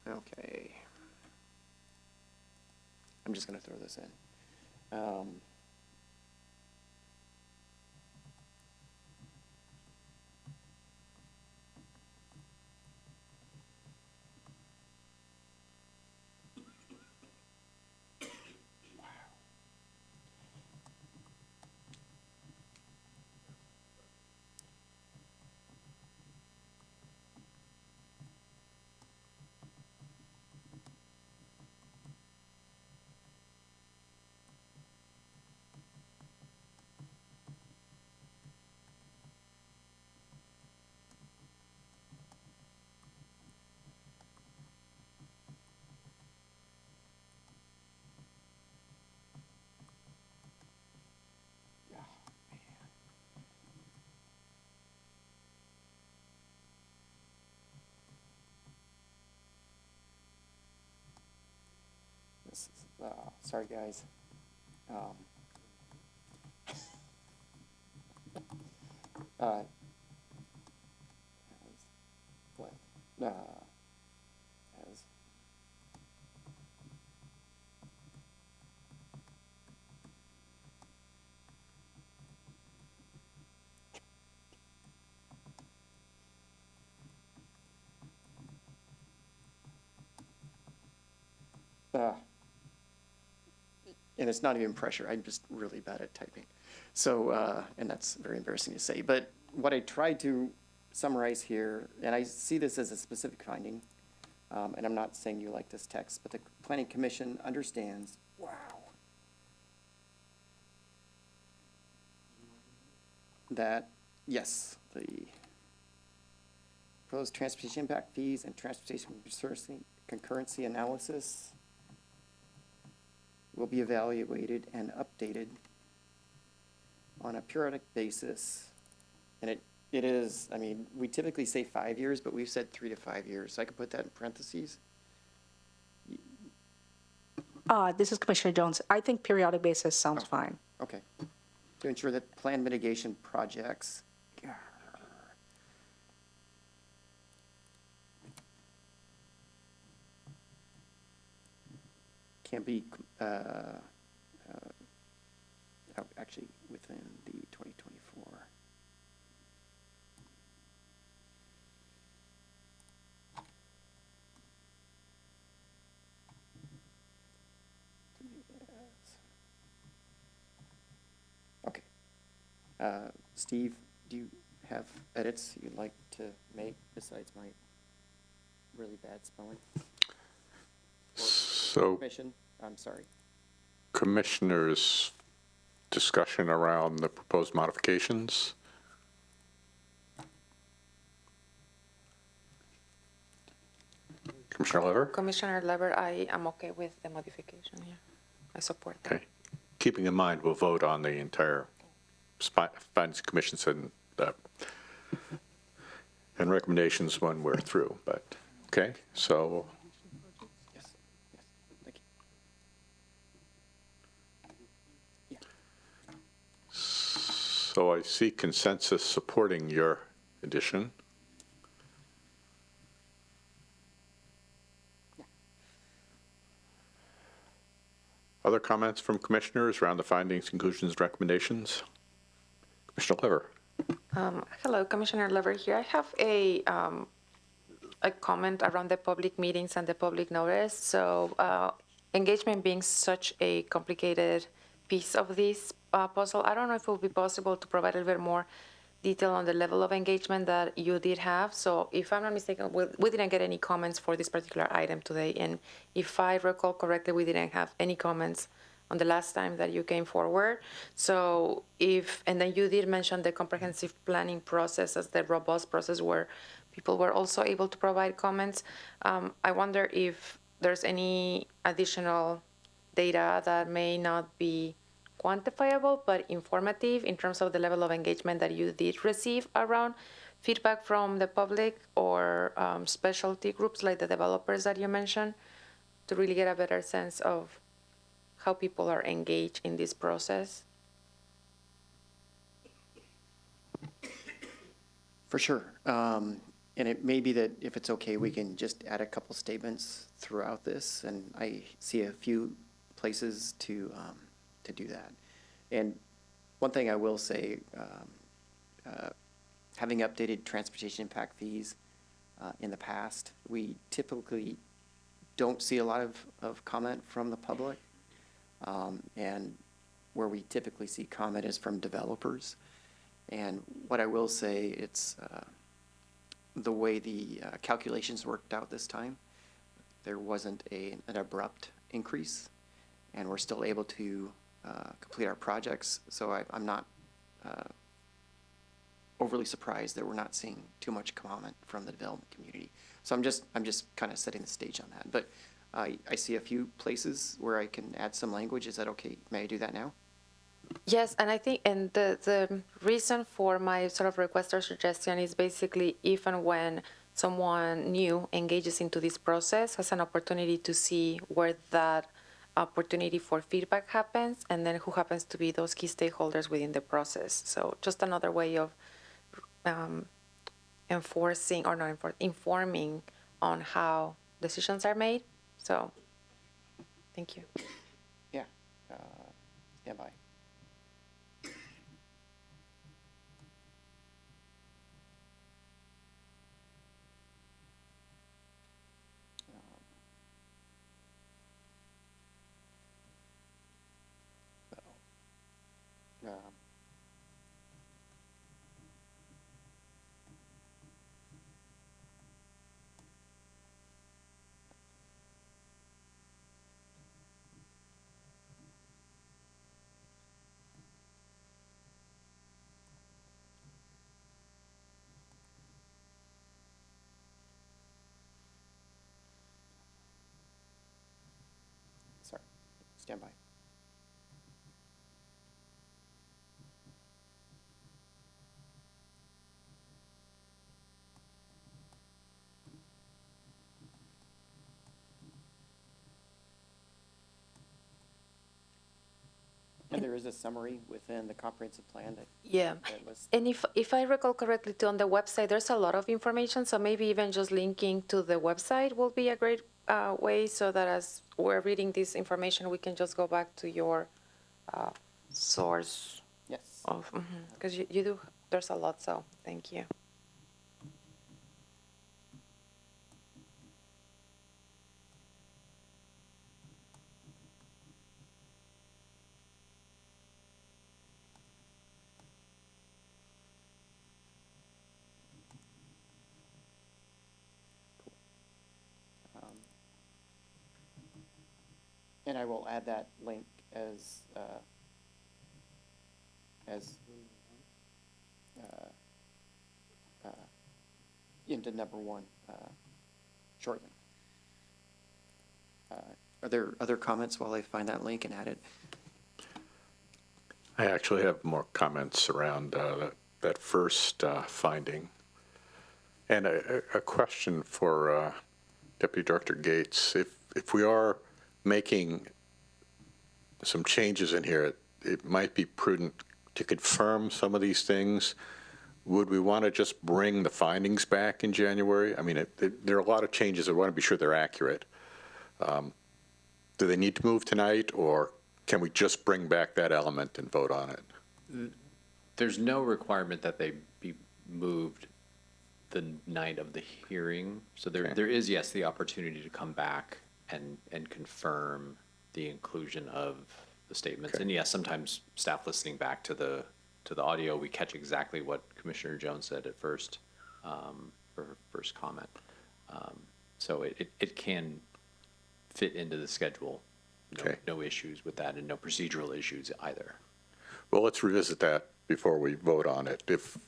Okay. I'm just going to throw this in. This is, sorry guys. What? As and it's not even pressure. I'm just really bad at typing. So, and that's very embarrassing to say. But what I tried to summarize here, and I see this as a specific finding, and I'm not saying you like this text, but the Planning Commission understands, wow, that, yes, the proposed transportation impact fees and transportation concurrency analysis will be evaluated and updated on a periodic basis. And it is, I mean, we typically say 5 years, but we've said 3 to 5 years. So I could put that in parentheses. This is Commissioner Jones. I think periodic basis sounds fine. Okay. To ensure that planned mitigation projects can be, actually within the 2024. Okay. Steve, do you have edits you'd like to make besides my really bad spelling? So Commission, I'm sorry. Commissioners' discussion around the proposed modifications. Commissioner Lever? Commissioner Lever, I am okay with the modification here. I support that. Okay. Keeping in mind, we'll vote on the entire Finance Commission and recommendations when we're through, but, okay, so Yes, yes, thank you. So I see consensus supporting your addition. Other comments from commissioners around the findings, conclusions, and recommendations? Commissioner Lever. Hello, Commissioner Lever here. I have a comment around the public meetings and the public notice. So engagement being such a complicated piece of this puzzle, I don't know if it would be possible to provide a little bit more detail on the level of engagement that you did have. So if I'm not mistaken, we didn't get any comments for this particular item today. And if I recall correctly, we didn't have any comments on the last time that you came forward. So and then you did mention the comprehensive planning process as the robust process where people were also able to provide comments. I wonder if there's any additional data that may not be quantifiable but informative in terms of the level of engagement that you did receive around feedback from the public or specialty groups like the developers that you mentioned, to really get a better sense of how people are engaged in this process. For sure. And it may be that if it's okay, we can just add a couple statements throughout this, and I see a few places to do that. And one thing I will say, having updated transportation impact fees in the past, we typically don't see a lot of comment from the public. And where we typically see comment is from developers. And what I will say, it's the way the calculations worked out this time, there wasn't an abrupt increase, and we're still able to complete our projects. So I'm not overly surprised that we're not seeing too much comment from the development community. So I'm just kind of setting the stage on that. But I see a few places where I can add some language. Is that okay? May I do that now? Yes, and I think, and the reason for my sort of request or suggestion is basically if and when someone new engages into this process, has an opportunity to see where that opportunity for feedback happens, and then who happens to be those key stakeholders within the process. So just another way of enforcing, or not informing on how decisions are made. So, thank you. Yeah. Stand by. stand by. And there is a summary within the comprehensive plan that. Yeah. that lists- And if I recall correctly, too, on the website, there's a lot of information, so maybe even just linking to the website will be a great way, so that as we're reading this information, we can just go back to your source Yes. of, because you do, there's a lot, so thank you. And I will add that link as into number one shortly. Are there other comments while I find that link and add it? I actually have more comments around that first finding. And a question for Deputy Director Gates. If we are making some changes in here, it might be prudent to confirm some of these things. Would we want to just bring the findings back in January? I mean, there are a lot of changes. I want to be sure they're accurate. Do they need to move tonight, or can we just bring back that element and vote on it? There's no requirement that they be moved the night of the hearing. So Okay. there is, yes, the opportunity to come back and confirm the inclusion of the statements. Okay. And yes, sometimes staff listening back to the audio, we catch exactly what Commissioner Jones said at first, for her first comment. So it can fit into the schedule. Okay. No issues with that, and no procedural issues either. Well, let's revisit that before we vote on it. If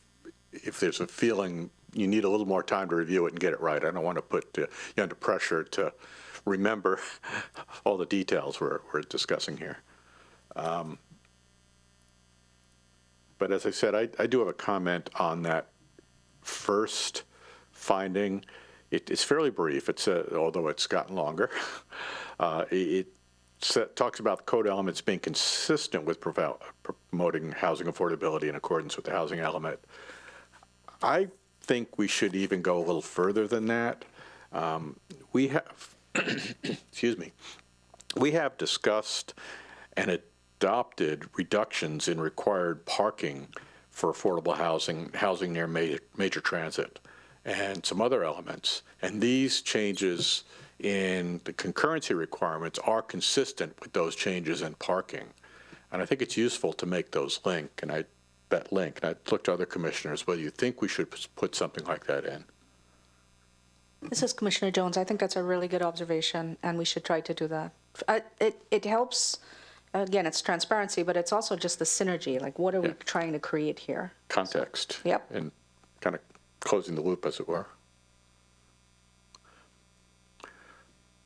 there's a feeling you need a little more time to review it and get it right, I don't want to put you under pressure to remember all the details we're discussing here. But as I said, I do have a comment on that first finding. It's fairly brief. Although it's gotten longer. It talks about the code elements being consistent with promoting housing affordability in accordance with the housing element. I think we should even go a little further than that. We have, excuse me, we have discussed and adopted reductions in required parking for affordable housing near major transit, and some other elements. And these changes in the concurrency requirements are consistent with those changes in parking. And I think it's useful to make those link, and I looked to other commissioners, whether you think we should put something like that in. This is Commissioner Jones. I think that's a really good observation, and we should try to do that. It helps, again, it's transparency, but it's also just the synergy. Like, what are we Yeah. trying to create here? Context. Yep. And kind of closing the loop, as it were.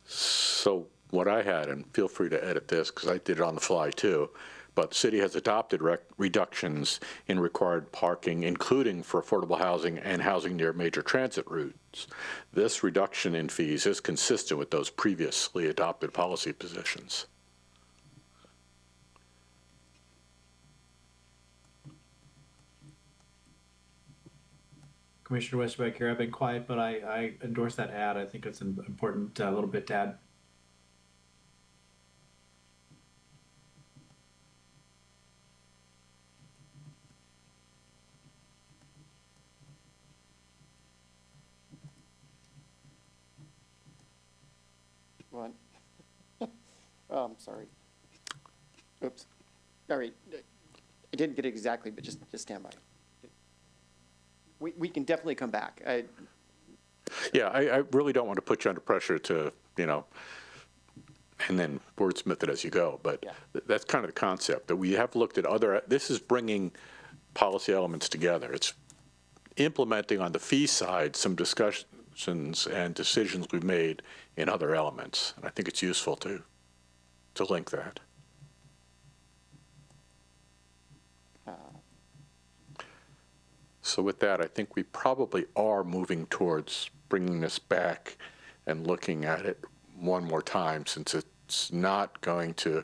So what I had, and feel free to edit this because I did it on the fly too, but the city has adopted reductions in required parking, including for affordable housing and housing near major transit routes. This reduction in fees is consistent with those previously adopted policy positions. Commissioner Westerbeck here. I've been quiet, but I endorse that add. I think it's an important little bit to add. One. Oh, I'm sorry. Oops. All right. I didn't get it exactly, but just stand by. We can definitely come back. Yeah, I really don't want to put you under pressure to, and then wordsmith it as you go. But Yeah. that's kind of the concept, that we have looked at this is bringing policy elements together. It's implementing on the fee side some discussions and decisions we've made in other elements. And I think it's useful to link that. So with that, I think we probably are moving towards bringing this back and looking at it one more time, since it's not going to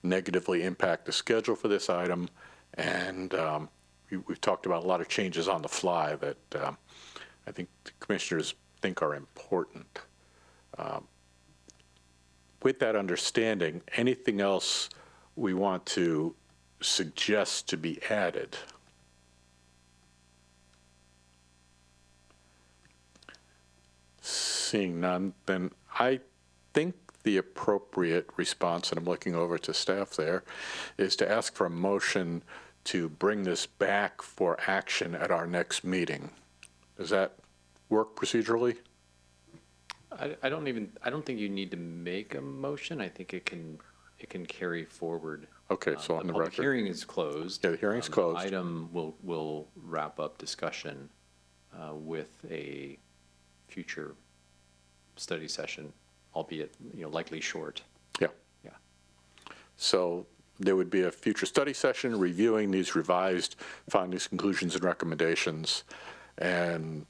negatively impact the schedule for this item. And we've talked about a lot of changes on the fly that I think the commissioners think are important. With that understanding, anything else we want to suggest to be added? Seeing none, then I think the appropriate response, and I'm looking over to staff there, is to ask for a motion to bring this back for action at our next meeting. Does that work procedurally? I don't think you need to make a motion. I think it can carry forward. Okay, so on the public record. hearing is closed. Yeah, the hearing's closed. The item will wrap up discussion with a future study session, albeit, likely short. Yeah. Yeah. So there would be a future study session reviewing these revised findings, conclusions, and recommendations. And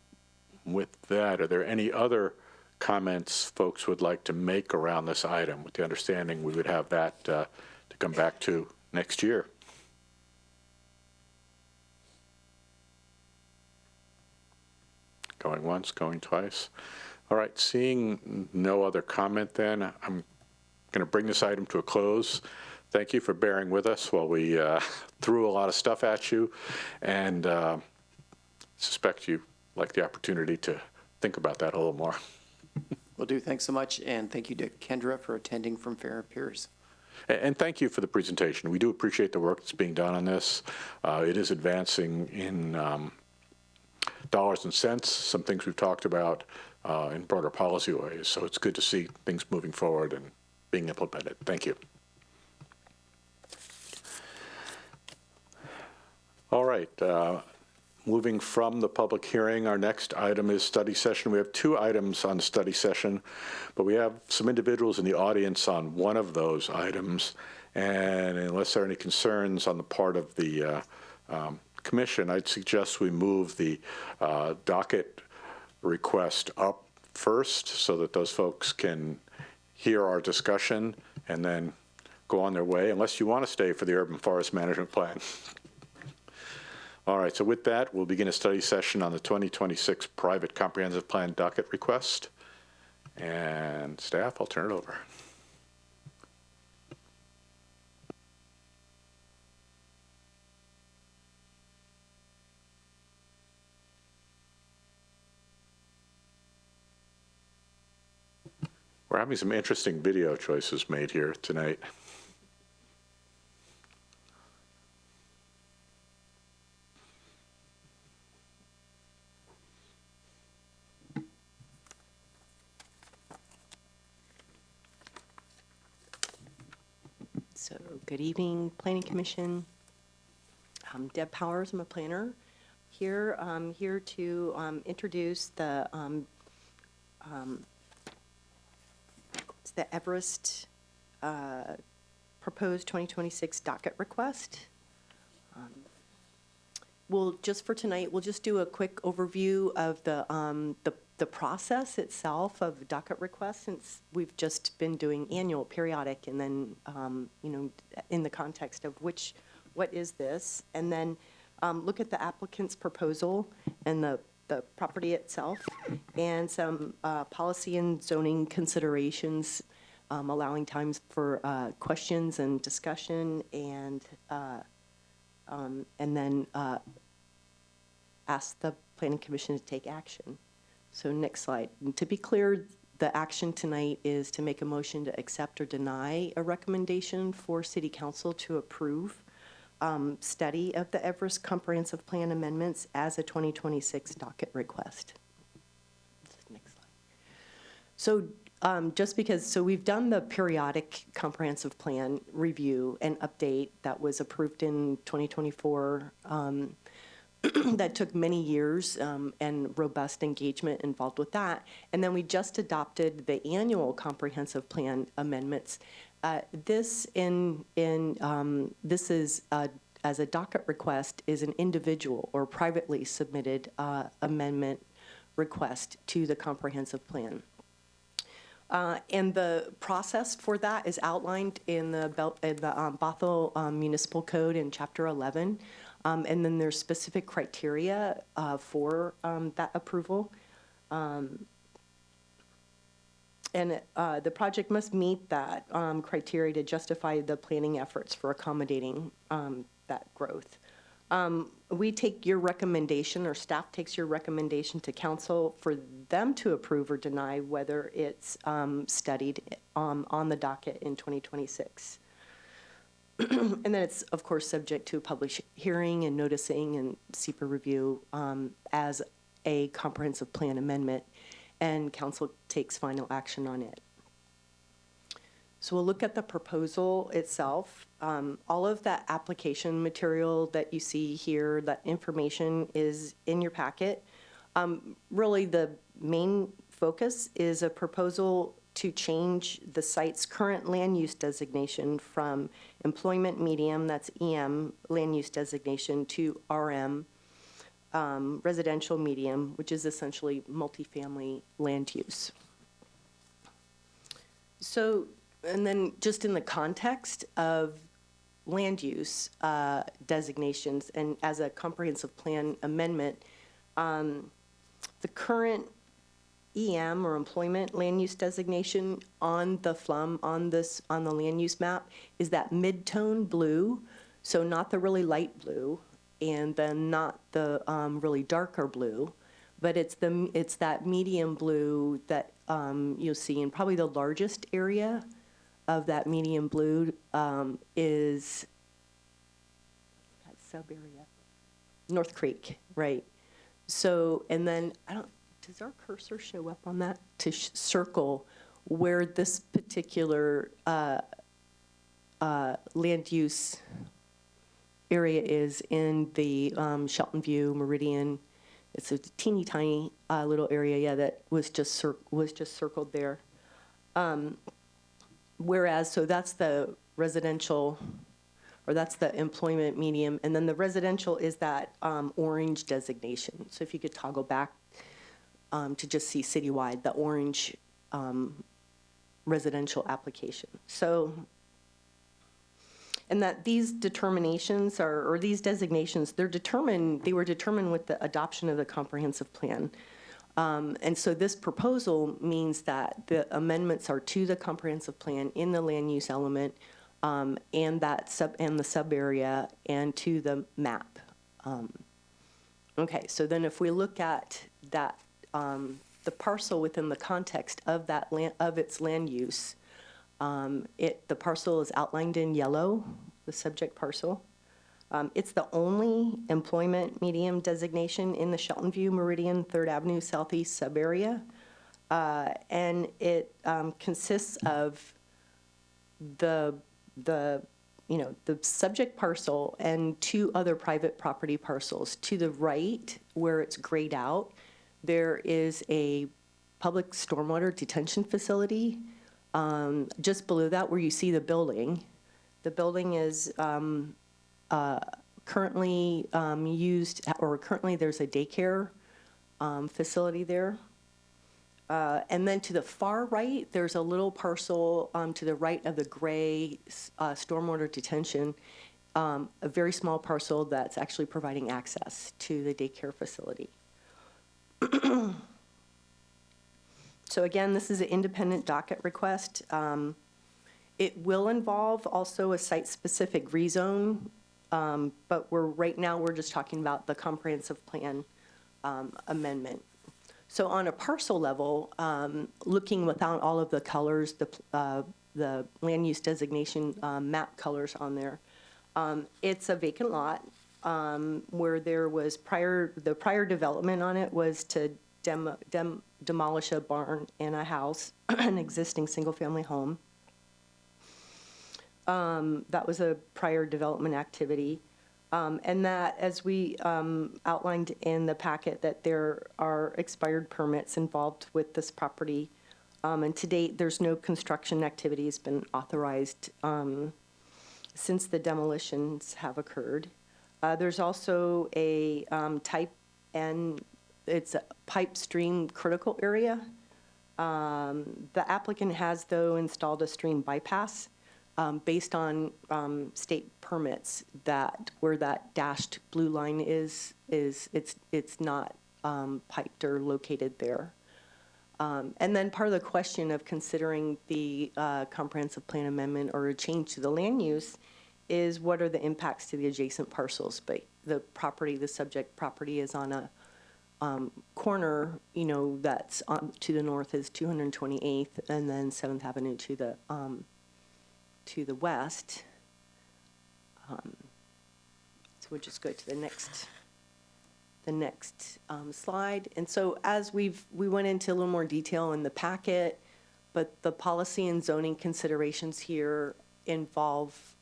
with that, are there any other comments folks would like to make around this item, with the understanding we would have that to come back to next year? Going once, going twice. All right, seeing no other comment then, I'm going to bring this item to a close. Thank you for bearing with us while we threw a lot of stuff at you, and suspect you like the opportunity to think about that a little more. Will do. Thanks so much, and thank you to Kendra for attending from Fair Peers. And thank you for the presentation. We do appreciate the work that's being done on this. It is advancing in dollars and cents, some things we've talked about in broader policy ways. So it's good to see things moving forward and being implemented. Thank you. All right. Moving from the public hearing, our next item is study session. We have two items on the study session, but we have some individuals in the audience on one of those items. And unless there are any concerns on the part of the commission, I'd suggest we move the docket request up first so that those folks can hear our discussion and then go on their way, unless you want to stay for the urban forest management plan. All right, so with that, we'll begin a study session on the 2026 private comprehensive plan docket request. And staff, I'll turn it over. We're having some interesting video choices made here tonight. So, good evening, Planning Commission. I'm Deb Powers. I'm a planner. Here to introduce the Everest proposed 2026 docket request. For tonight, we'll just do a quick overview of the process itself of docket requests, since we've just been doing annual, periodic, and then, in the context of what is this, and then look at the applicant's proposal and the property itself, and some policy and zoning considerations, allowing times for questions and discussion, and then ask the Planning Commission to take action. So next slide. And to be clear, the action tonight is to make a motion to accept or deny a recommendation for City Council to approve study of the Everest Comprehensive Plan amendments as a 2026 docket request. Next slide. So we've done the periodic comprehensive plan review and update that was approved in 2024. That took many years and robust engagement involved with that. And then we just adopted the annual comprehensive plan amendments. This is as a docket request is an individual or privately submitted amendment request to the comprehensive plan. And the process for that is outlined in the Bothell Municipal Code in Chapter 11. And then there's specific criteria for that approval. And the project must meet that criteria to justify the planning efforts for accommodating that growth. We take your recommendation, or staff takes your recommendation to council for them to approve or deny whether it's studied on the docket in 2026. And then it's, of course, subject to a public hearing and noticing and SEPA review as a comprehensive plan amendment, and council takes final action on it. So we'll look at the proposal itself. All of that application material that you see here, that information is in your packet. Really, the main focus is a proposal to change the site's current land use designation from employment medium, that's EM, land use designation, to RM, residential medium, which is essentially multifamily land use. So, and then just in the context of land use designations and as a comprehensive plan amendment, the current EM or employment land use designation on the FLUM, on the land use map, is that mid-tone blue, so not the really light blue, and then not the really darker blue, but it's that medium blue that you'll see, and probably the largest area of that medium blue is that sub-area, North Creek, right? So, and then does our cursor show up on that to circle where this particular land use area is in the Shelton View Meridian? It's a teeny tiny little area, yeah, that was just circled there. Whereas, so that's the residential, or that's the employment medium, and then the residential is that orange designation. So if you could toggle back to just see citywide, the orange residential application. So, and that these determinations or these designations, they were determined with the adoption of the comprehensive plan. And so this proposal means that the amendments are to the comprehensive plan in the land use element and the sub area and to the map. Okay, so then if we look at that, the parcel within the context of that its land use, the parcel is outlined in yellow, the subject parcel. It's the only employment medium designation in the Shelton View Meridian 3rd Avenue Southeast subarea. And it consists of the subject parcel and two other private property parcels. To the right, where it's grayed out, there is a public stormwater detention facility. Just below that, where you see the building is currently used, or currently there's a daycare facility there. And then to the far right, there's a little parcel to the right of the gray stormwater detention, a very small parcel that's actually providing access to the daycare facility. So again, this is an independent docket request. It will involve also a site-specific rezone, but right now we're just talking about the comprehensive plan amendment. So on a parcel level, looking without all of the colors, the land use designation map colors on there, it's a vacant lot where there was the prior development on it was to demolish a barn and a house, an existing single-family home. That was a prior development activity. And that, as we outlined in the packet, that there are expired permits involved with this property. And to date, there's no construction activity has been authorized since the demolitions have occurred. There's also a type N, it's a pipe stream critical area. The applicant has, though, installed a stream bypass based on state permits that where that dashed blue line is it's not piped or located there. And then part of the question of considering the comprehensive plan amendment or a change to the land use is what are the impacts to the adjacent parcels? But the property, the subject property is on a corner, you know, that's to the north is 228th and then 7th Avenue to the west. So we'll just go to the next slide. And so as we went into a little more detail in the packet, but the policy and zoning considerations here involve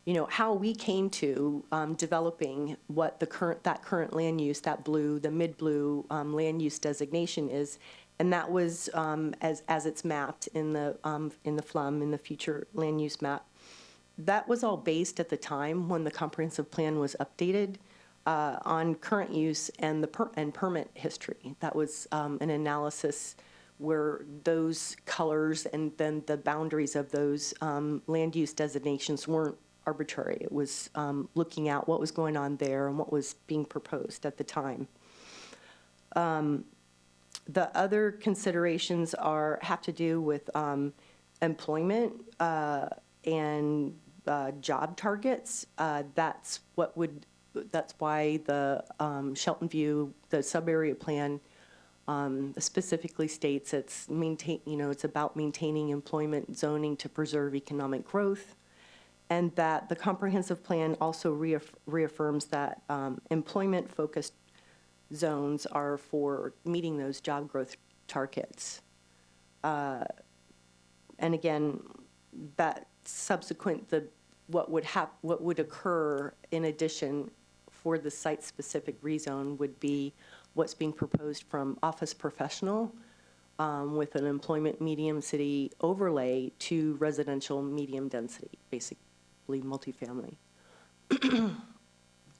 you know, how we came to developing what the current land use, the mid-blue land use designation is, and that was as it's mapped in the FLUM, in the future land use map. That was all based at the time when the comprehensive plan was updated on current use and and permit history. That was an analysis where those colors and then the boundaries of those land use designations weren't arbitrary. It was looking at what was going on there and what was being proposed at the time. The other considerations have to do with employment and job targets. That's why the Shelton View, the sub-area plan, specifically states it's about maintaining employment zoning to preserve economic growth, and that the comprehensive plan also reaffirms that employment-focused zones are for meeting those job growth targets. And again, that subsequent what would occur in addition for the site-specific rezone would be what's being proposed from office professional with an employment medium city overlay to residential medium density, basically multifamily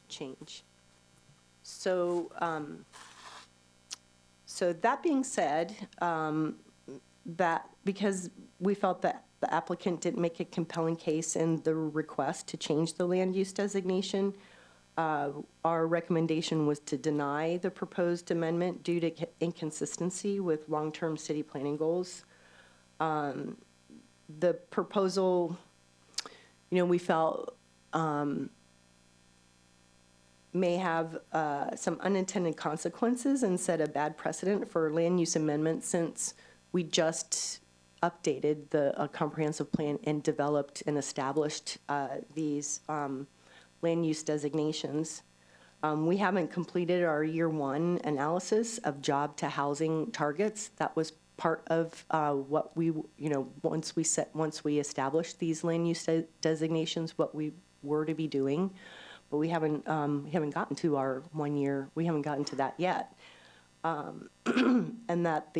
change. So, so that being said, that because we felt that the applicant didn't make a compelling case in the request to change the land use designation, our recommendation was to deny the proposed amendment due to inconsistency with long-term city planning goals. The proposal, you know, we felt may have some unintended consequences and set a bad precedent for land use amendments since we just updated the comprehensive plan and developed and established these land use designations. We haven't completed our year one analysis of job to housing targets. That was part of what we, you know, once we established these land use designations, what we were to be doing. But we haven't gotten to our 1 year. We haven't gotten to that yet, and that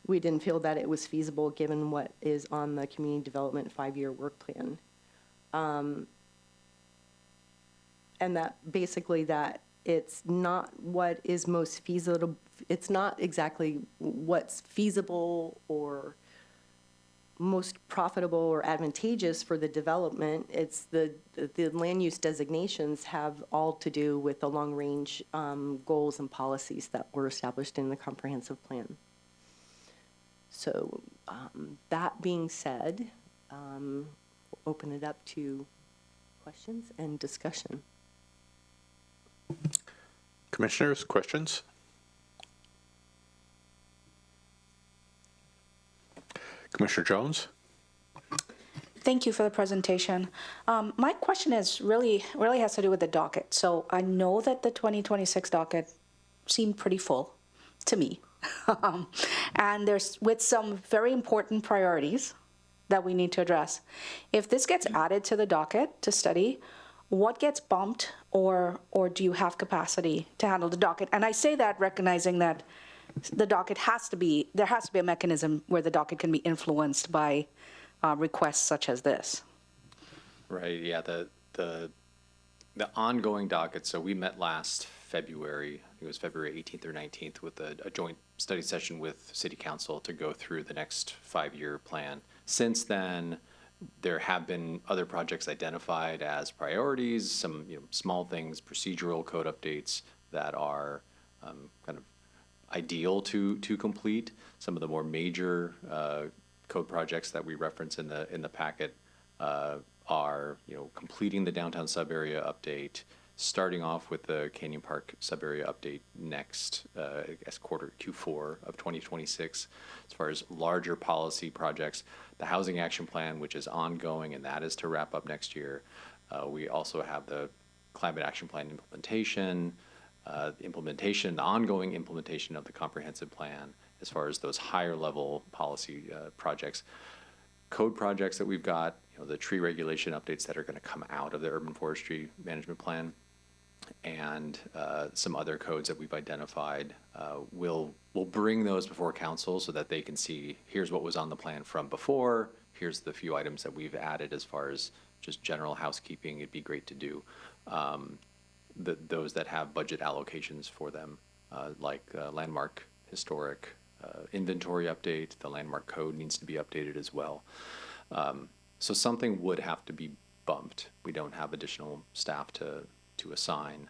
we didn't feel that it was feasible given what is on the community development 5-year work plan, and that basically that it's not what is most feasible. It's not exactly what's feasible or most profitable or advantageous for the development. It's the land use designations have all to do with the long range goals and policies that were established in the comprehensive plan. So that being said, we'll open it up to questions and discussion. Commissioners, questions? Commissioner Jones? Thank you for the presentation. My question is really has to do with the docket. So I know that the 2026 docket seemed pretty full to me. And there's with some very important priorities that we need to address. If this gets added to the docket to study, what gets bumped or do you have capacity to handle the docket? And I say that recognizing that the docket there has to be a mechanism where the docket can be influenced by requests such as this. Right, yeah, the ongoing docket, so we met last February, I think it was February 18th or 19th, with a joint study session with City Council to go through the next 5-year plan. Since then, there have been other projects identified as priorities, some, small things, procedural code updates that are kind of ideal to complete. Some of the more major code projects that we reference in the packet are, completing the downtown sub-area update, starting off with the Canyon Park sub-area update next, as Q4 of 2026. As far as larger policy projects, the Housing Action Plan, which is ongoing, and that is to wrap up next year. We also have the Climate Action Plan implementation, the ongoing implementation of the comprehensive plan, as far as those higher level policy projects. Code projects that we've got, the tree regulation updates that are going to come out of the urban forestry management plan, and some other codes that we've identified. We'll bring those before council so that they can see, here's what was on the plan from before, here's the few items that we've added as far as just general housekeeping. It'd be great to do. Those that have budget allocations for them, like landmark historic inventory update, the landmark code needs to be updated as well. So something would have to be bumped. We don't have additional staff to assign.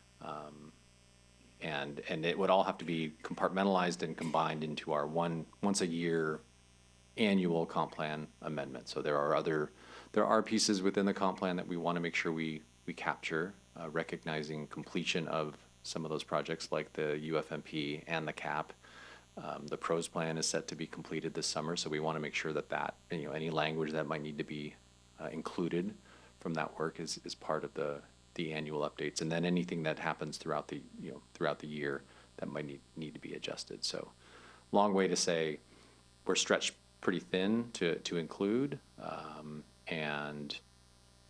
And it would all have to be compartmentalized and combined into our once a year annual comp plan amendment. So there are pieces within the comp plan that we want to make sure we capture, recognizing completion of some of those projects like the UFMP and the CAP. The PROS plan is set to be completed this summer, so we want to make sure that any language that might need to be included from that work is part of the annual updates, and then anything that happens throughout the year that might need to be adjusted. So, long way to say we're stretched pretty thin to include, and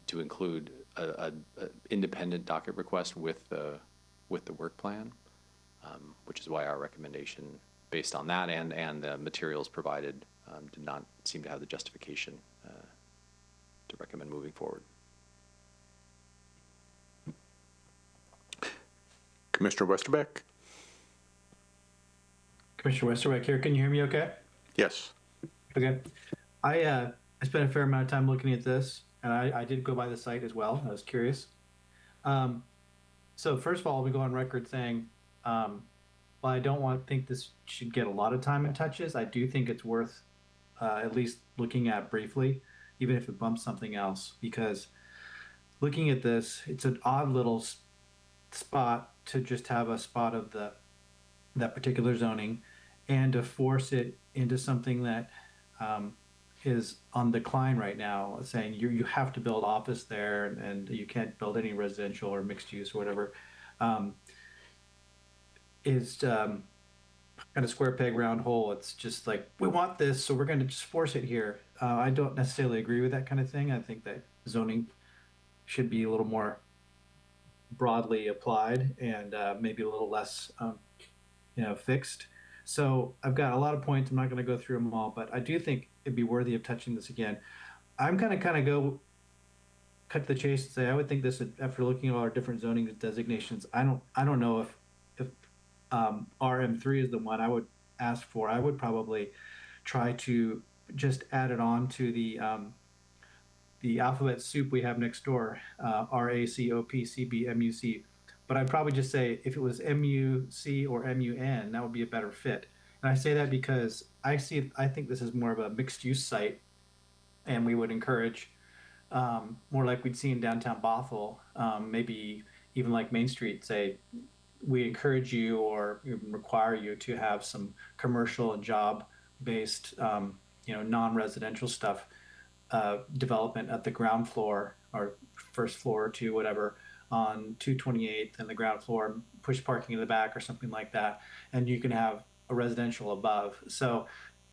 to include a independent docket request with the work plan, which is why our recommendation based on that and the materials provided did not seem to have the justification to recommend moving forward. Commissioner Westerbeck? Commissioner Westerbeck here. Can you hear me okay? Yes. Okay. I spent a fair amount of time looking at this, and I did go by the site as well. I was curious. So first of all, we go on record saying, while I don't think this should get a lot of time and touches, I do think it's worth at least looking at briefly, even if it bumps something else, because looking at this, it's an odd little spot to just have a spot of that particular zoning and to force it into something that is on decline right now, saying you have to build office there and you can't build any residential or mixed use or whatever, is kind of square peg round hole. It's just like, we want this, so we're going to just force it here. I don't necessarily agree with that kind of thing. I think that zoning should be a little more broadly applied and maybe a little less fixed. So I've got a lot of points. I'm not going to go through them all, but I do think it'd be worthy of touching this again. I'm going to kind of go cut to the chase and say I would think this, after looking at all our different zoning designations, I don't know if RM3 is the one I would ask for. I would probably try to just add it on to the alphabet soup we have next door, RACOPCBMUC. But I'd probably just say if it was MUC or MUN, that would be a better fit. And I say that because I think this is more of a mixed use site, and we would encourage more like we'd see in downtown Bothell, maybe even like Main Street, say we encourage you or even require you to have some commercial and job based non-residential stuff development at the ground floor or first floor to whatever on 228th and the ground floor, push parking in the back or something like that, and you can have a residential above. So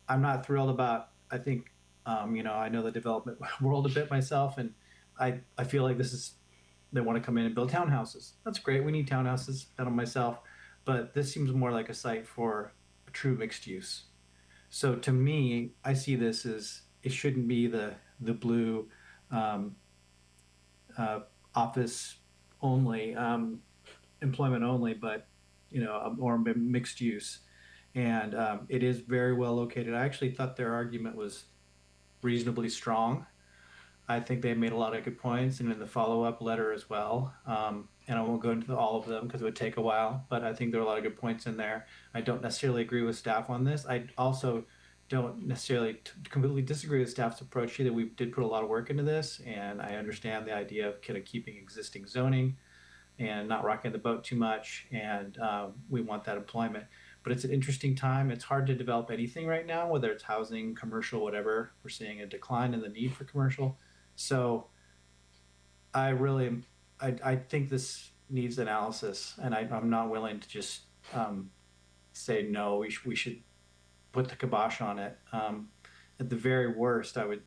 I'm not thrilled about, I think, I know the development world a bit myself, and I feel like they want to come in and build townhouses. That's great. We need townhouses, done on myself, but this seems more like a site for a true mixed use. So to me, I see this as it shouldn't be the blue office only, employment only, but or mixed use. And it is very well located. I actually thought their argument was reasonably strong. I think they made a lot of good points, and in the follow-up letter as well. And I won't go into all of them because it would take a while, but I think there are a lot of good points in there. I don't necessarily agree with staff on this. I also don't necessarily completely disagree with staff's approach either. We did put a lot of work into this, and I understand the idea of kind of keeping existing zoning and not rocking the boat too much, and we want that employment. But it's an interesting time. It's hard to develop anything right now, whether it's housing, commercial, whatever. We're seeing a decline in the need for commercial. So I think this needs analysis, and I'm not willing to just say no. We should put the kibosh on it. At the very worst, I would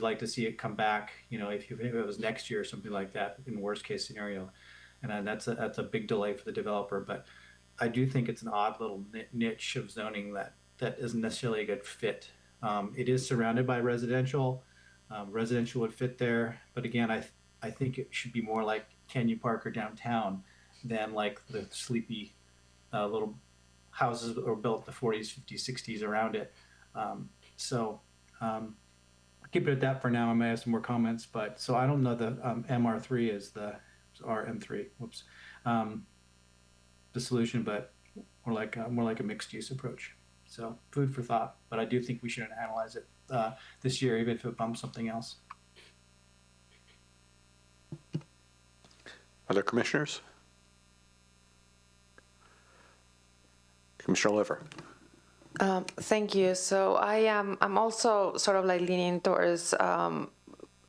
like to see it come back. If it was next year or something like that, in worst case scenario, and that's a big delay for the developer. But I do think it's an odd little niche of zoning that isn't necessarily a good fit. It is surrounded by residential. Residential would fit there, but again, I think it should be more like Canyon Park or downtown than like the sleepy little houses that were built in the 40s, 50s, 60s around it. So I'll keep it at that for now. I may have some more comments, but so I don't know the MR3 is or M3. Whoops, the solution, but more like a mixed use approach. So food for thought, but I do think we should analyze it this year, even if it bumps something else. Other commissioners? Commissioner Liver. Thank you. So I'm also sort of like leaning towards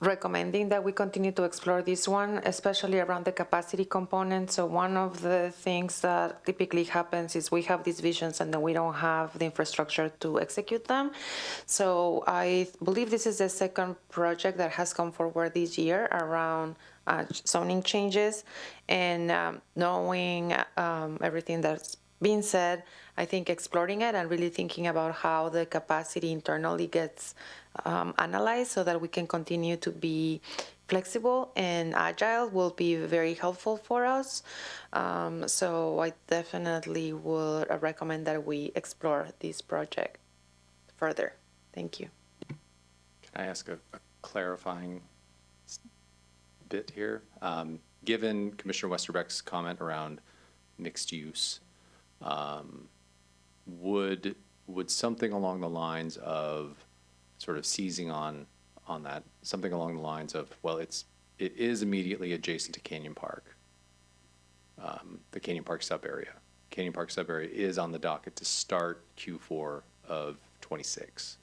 recommending that we continue to explore this one, especially around the capacity component. So one of the things that typically happens is we have these visions and then we don't have the infrastructure to execute them. So I believe this is the second project that has come forward this year around zoning changes, and knowing everything that's being said, I think exploring it and really thinking about how the capacity internally gets analyzed so that we can continue to be flexible and agile will be very helpful for us. So I definitely would recommend that we explore this project further. Thank you. Can I ask a clarifying bit here? Given Commissioner Westerbeck's comment around mixed use, would something along the lines of sort of seizing on that, something along the lines of, well, it is immediately adjacent to Canyon Park, the Canyon Park sub-area. Canyon Park sub-area is on the docket to start Q4 of 26.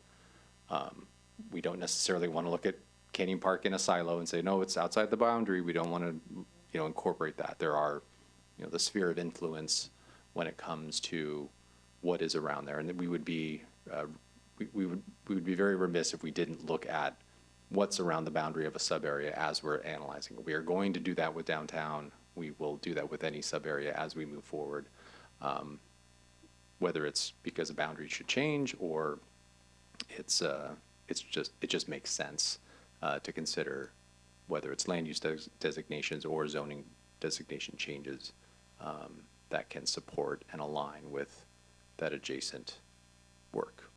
We don't necessarily want to look at Canyon Park in a silo and say, no, it's outside the boundary. We don't want to, incorporate that. There are, the sphere of influence when it comes to what is around there, and we would be we would be very remiss if we didn't look at what's around the boundary of a sub area as we're analyzing. We are going to do that with downtown. We will do that with any sub area as we move forward, whether it's because a boundary should change or it just makes sense to consider whether it's land use designations or zoning designation changes that can support and align with that adjacent work.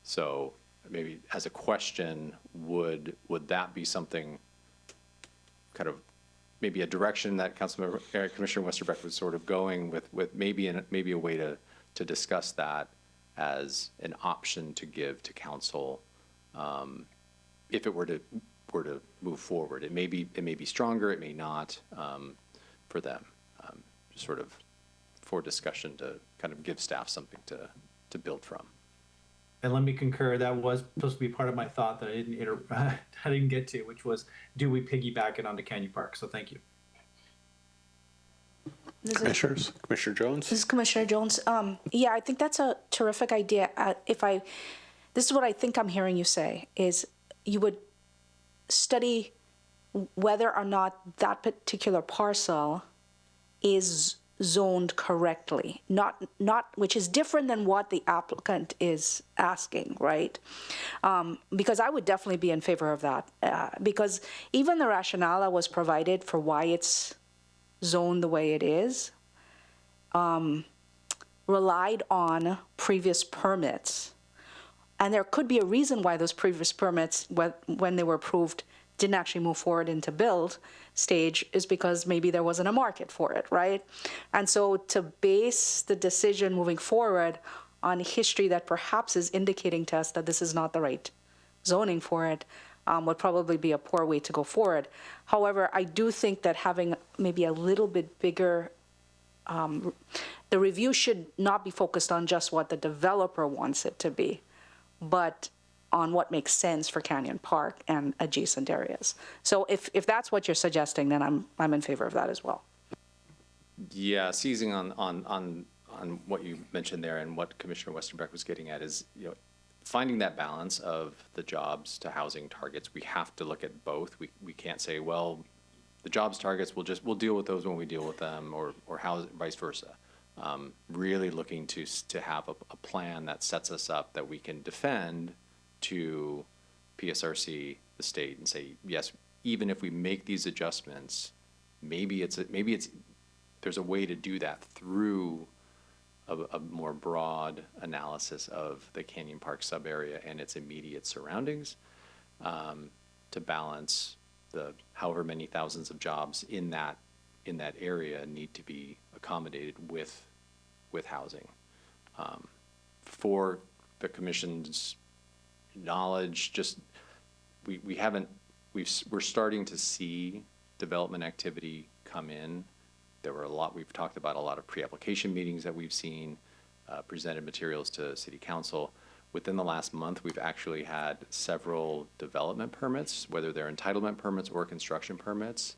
So maybe as a question, would that be something kind of maybe a direction that Commissioner Westerbeck was sort of going with maybe a way to discuss that as an option to give to council if it were to move forward. It may be stronger, it may not for them. Just sort of for discussion to kind of give staff something to build from. And let me concur, that was supposed to be part of my thought that I didn't get to, which was, do we piggyback it onto Canyon Park? So thank you. Commissioners, Commissioner Jones. This is Commissioner Jones. Yeah, I think that's a terrific idea. This is what I think I'm hearing you say, is you would study whether or not that particular parcel is zoned correctly, not which is different than what the applicant is asking, right? Because I would definitely be in favor of that, because even the rationale that was provided for why it's zoned the way it is relied on previous permits. And there could be a reason why those previous permits, when they were approved, didn't actually move forward into build stage, is because maybe there wasn't a market for it, right? And so to base the decision moving forward on history that perhaps is indicating to us that this is not the right zoning for it would probably be a poor way to go forward. However, I do think that having maybe a little bit bigger, the review should not be focused on just what the developer wants it to be, but on what makes sense for Canyon Park and adjacent areas. So if that's what you're suggesting, then I'm in favor of that as well. Yeah, seizing on what you mentioned there and what Commissioner Westenbeck was getting at is, finding that balance of the jobs to housing targets. We have to look at both. We can't say, well, the jobs targets, we'll deal with those when we deal with them, or how, vice versa. Really looking to have a plan that sets us up that we can defend to PSRC, the state, and say, yes, even if we make these adjustments, maybe there's a way to do that through a more broad analysis of the Canyon Park sub-area and its immediate surroundings, to balance the however many thousands of jobs in that area need to be accommodated with housing. For the Commission's knowledge, just we're starting to see development activity come in. We've talked about a lot of pre-application meetings that we've seen, presented materials to City Council. Within the last month, we've actually had several development permits, whether they're entitlement permits or construction permits,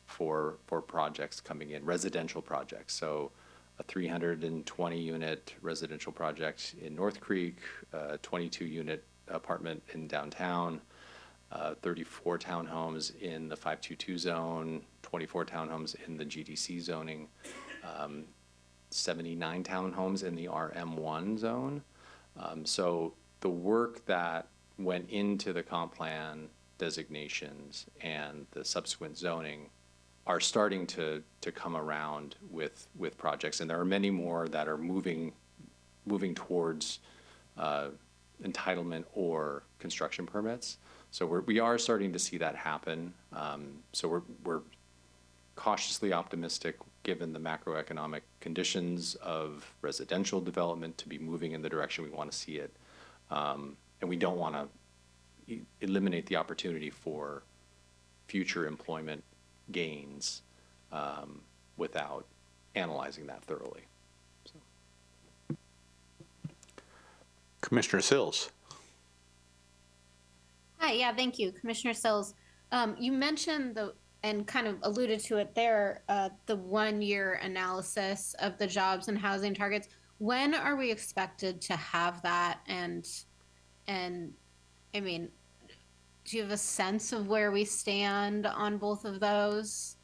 for projects coming in, residential projects. So a 320-unit residential project in North Creek, a 22-unit apartment in downtown, 34 townhomes in the 522 zone, 24 townhomes in the GDC zoning, 79 townhomes in the RM1 zone. So the work that went into the comp plan designations and the subsequent zoning are starting to come around with projects, and there are many more that are moving towards entitlement or construction permits. So we are starting to see that happen. So we're cautiously optimistic, given the macroeconomic conditions of residential development, to be moving in the direction we want to see it, and we don't want to eliminate the opportunity for future employment gains without analyzing that thoroughly. So. Commissioner Sills. Hi, yeah, thank you. Commissioner Sills, you mentioned and kind of alluded to it there, the 1-year analysis of the jobs and housing targets. When are we expected to have that? And I mean, do you have a sense of where we stand on both of those?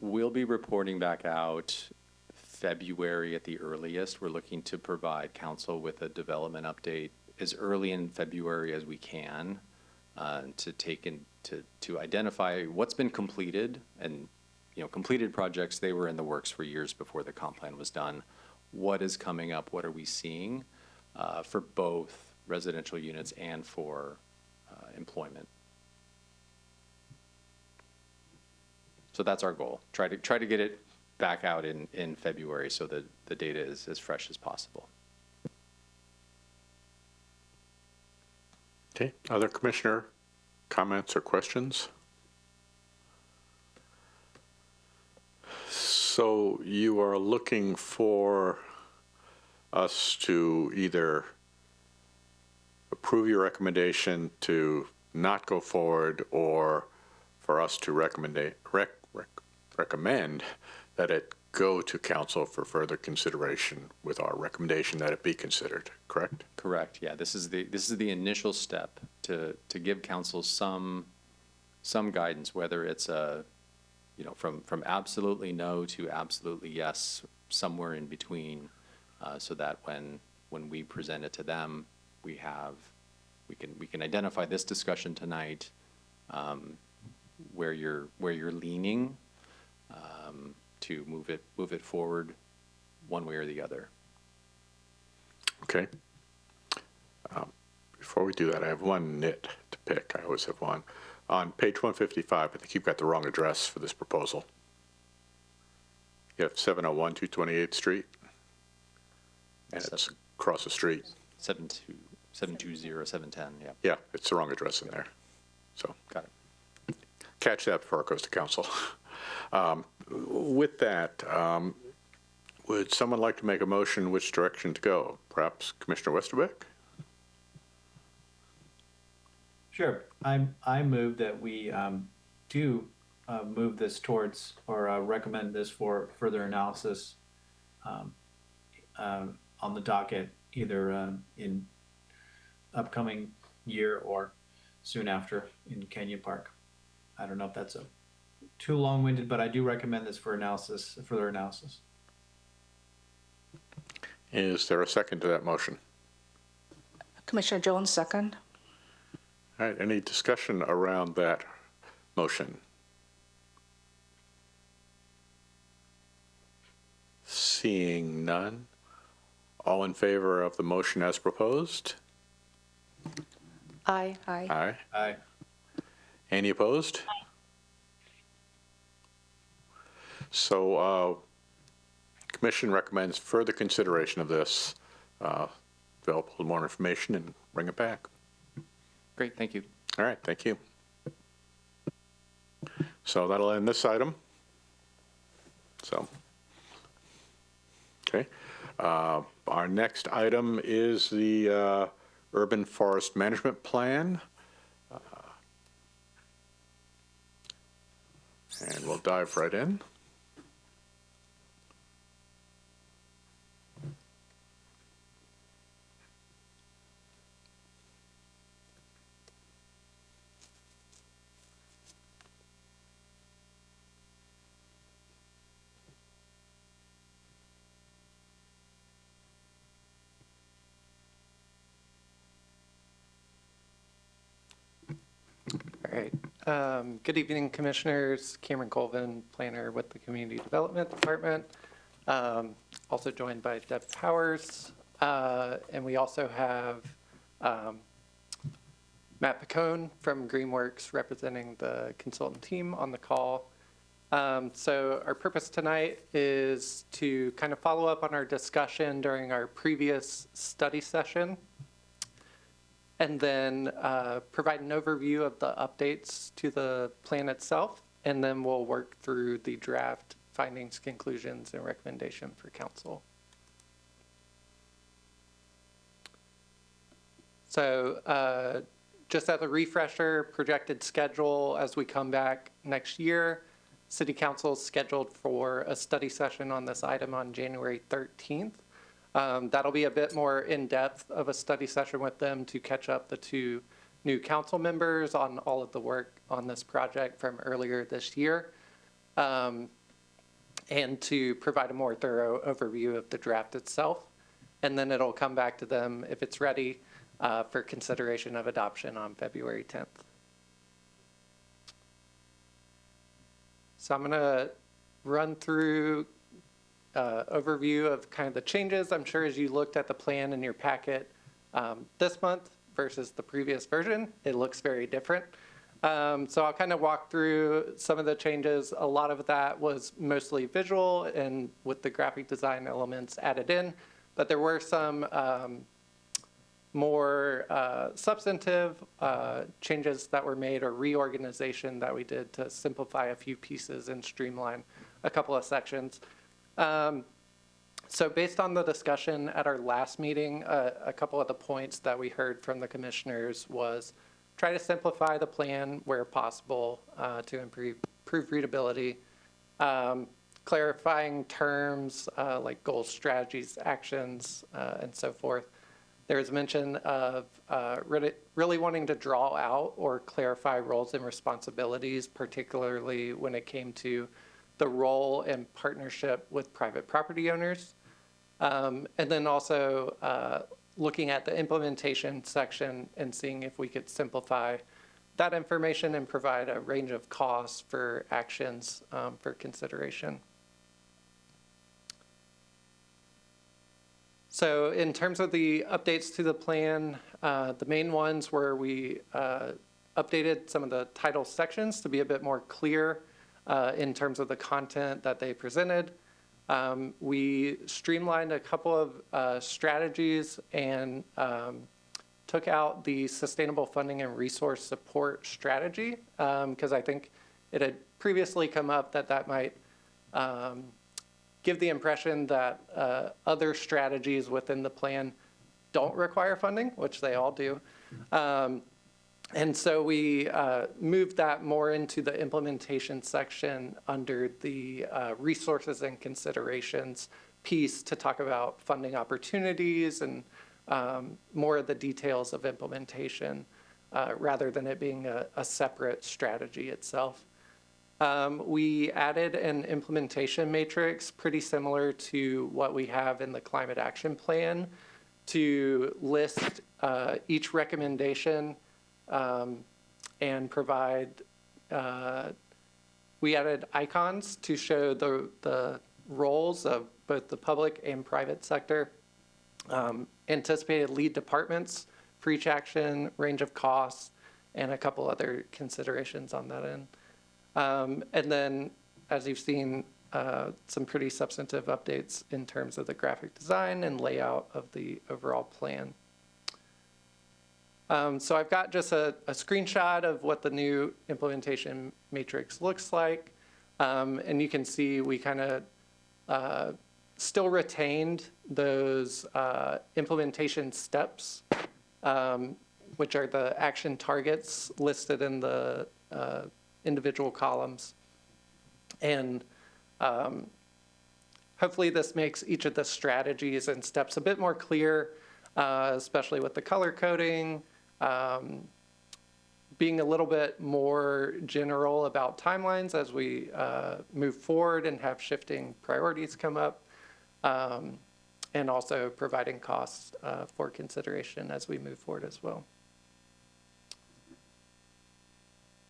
We'll be reporting back out February at the earliest. We're looking to provide council with a development update as early in February as we can, to identify what's been completed, and completed projects, they were in the works for years before the comp plan was done. What is coming up? What are we seeing for both residential units and for employment? So that's our goal. Try to get it back out in February so that the data is as fresh as possible. Okay, other commissioner comments or questions? So you are looking for us to either approve your recommendation to not go forward, or for us to recommend that it go to council for further consideration with our recommendation that it be considered, correct? Correct. Yeah, this is the initial step to give council some guidance, whether it's a you know, from absolutely no to absolutely yes, somewhere in between, so that when we present it to them, we can identify this discussion tonight, where you're leaning, to move it forward one way or the other. Okay. Before we do that, I have one nit to pick. I always have one. On page 155, I think you've got the wrong address for this proposal. You have 701 228th Street, and it's across the street. 720-710, yeah. Yeah, it's the wrong address in there. So Got it. catch that before it goes to council. With that, would someone like to make a motion which direction to go? Perhaps Commissioner Westerbeck? Sure. I move that we do move this towards, or recommend this for further analysis on the docket, either in upcoming year or soon after in Canyon Park. I don't know if that's too long-winded, but I do recommend this for analysis, further analysis. Is there a second to that motion? Commissioner Jones, second. All right, any discussion around that motion? Seeing none, all in favor of the motion as proposed? Aye. Aye. Aye. Aye. Any opposed? So, Commission recommends further consideration of this, develop a little more information and bring it back. Great, thank you. All right, thank you. So that'll end this item. So, okay. Our next item is the Urban Forest Management Plan. And we'll dive right in. All right. Good evening, Commissioners. Cameron Colvin, planner with the Community Development Department. Also joined by Deb Powers. And we also have Matt Picone from Greenworks representing the consultant team on the call. So our purpose tonight is to kind of follow up on our discussion during our previous study session, and then provide an overview of the updates to the plan itself, and then we'll work through the draft findings, conclusions, and recommendation for council. So just as a refresher, projected schedule as we come back next year, City Council is scheduled for a study session on this item on January 13th. That'll be a bit more in-depth of a study session with them to catch up the two new council members on all of the work on this project from earlier this year, and to provide a more thorough overview of the draft itself. And then it'll come back to them, if it's ready, for consideration of adoption on February 10th. So I'm going to run through overview of kind of the changes. I'm sure as you looked at the plan in your packet this month versus the previous version, it looks very different. So I'll kind of walk through some of the changes. A lot of that was mostly visual and with the graphic design elements added in, but there were some more substantive changes that were made, or reorganization that we did to simplify a few pieces and streamline a couple of sections. So based on the discussion at our last meeting, a couple of the points that we heard from the commissioners was try to simplify the plan where possible to improve readability, clarifying terms like goals, strategies, actions, and so forth. there's mention of really wanting to draw out or clarify roles and responsibilities, particularly when it came to the role and partnership with private property owners. And then also looking at the implementation section and seeing if we could simplify that information and provide a range of costs for actions for consideration. So in terms of the updates to the plan, the main ones were we updated some of the title sections to be a bit more clear in terms of the content that they presented. We streamlined a couple of strategies and took out the sustainable funding and resource support strategy because I think it had previously come up that might give the impression that other strategies within the plan don't require funding, which they all do. And so we moved that more into the implementation section under the resources and considerations piece to talk about funding opportunities and more of the details of implementation rather than it being a separate strategy itself. We added an implementation matrix pretty similar to what we have in the climate action plan to list each recommendation and provide, we added icons to show the roles of both the public and private sector, anticipated lead departments for each action, range of costs, and a couple other considerations on that end. And then, as you've seen, some pretty substantive updates in terms of the graphic design and layout of the overall plan. So I've got just a screenshot of what the new implementation matrix looks like. And you can see we kind of still retained those implementation steps, which are the action targets listed in the individual columns. And hopefully this makes each of the strategies and steps a bit more clear, especially with the color coding, being a little bit more general about timelines as we move forward and have shifting priorities come up, and also providing costs for consideration as we move forward as well.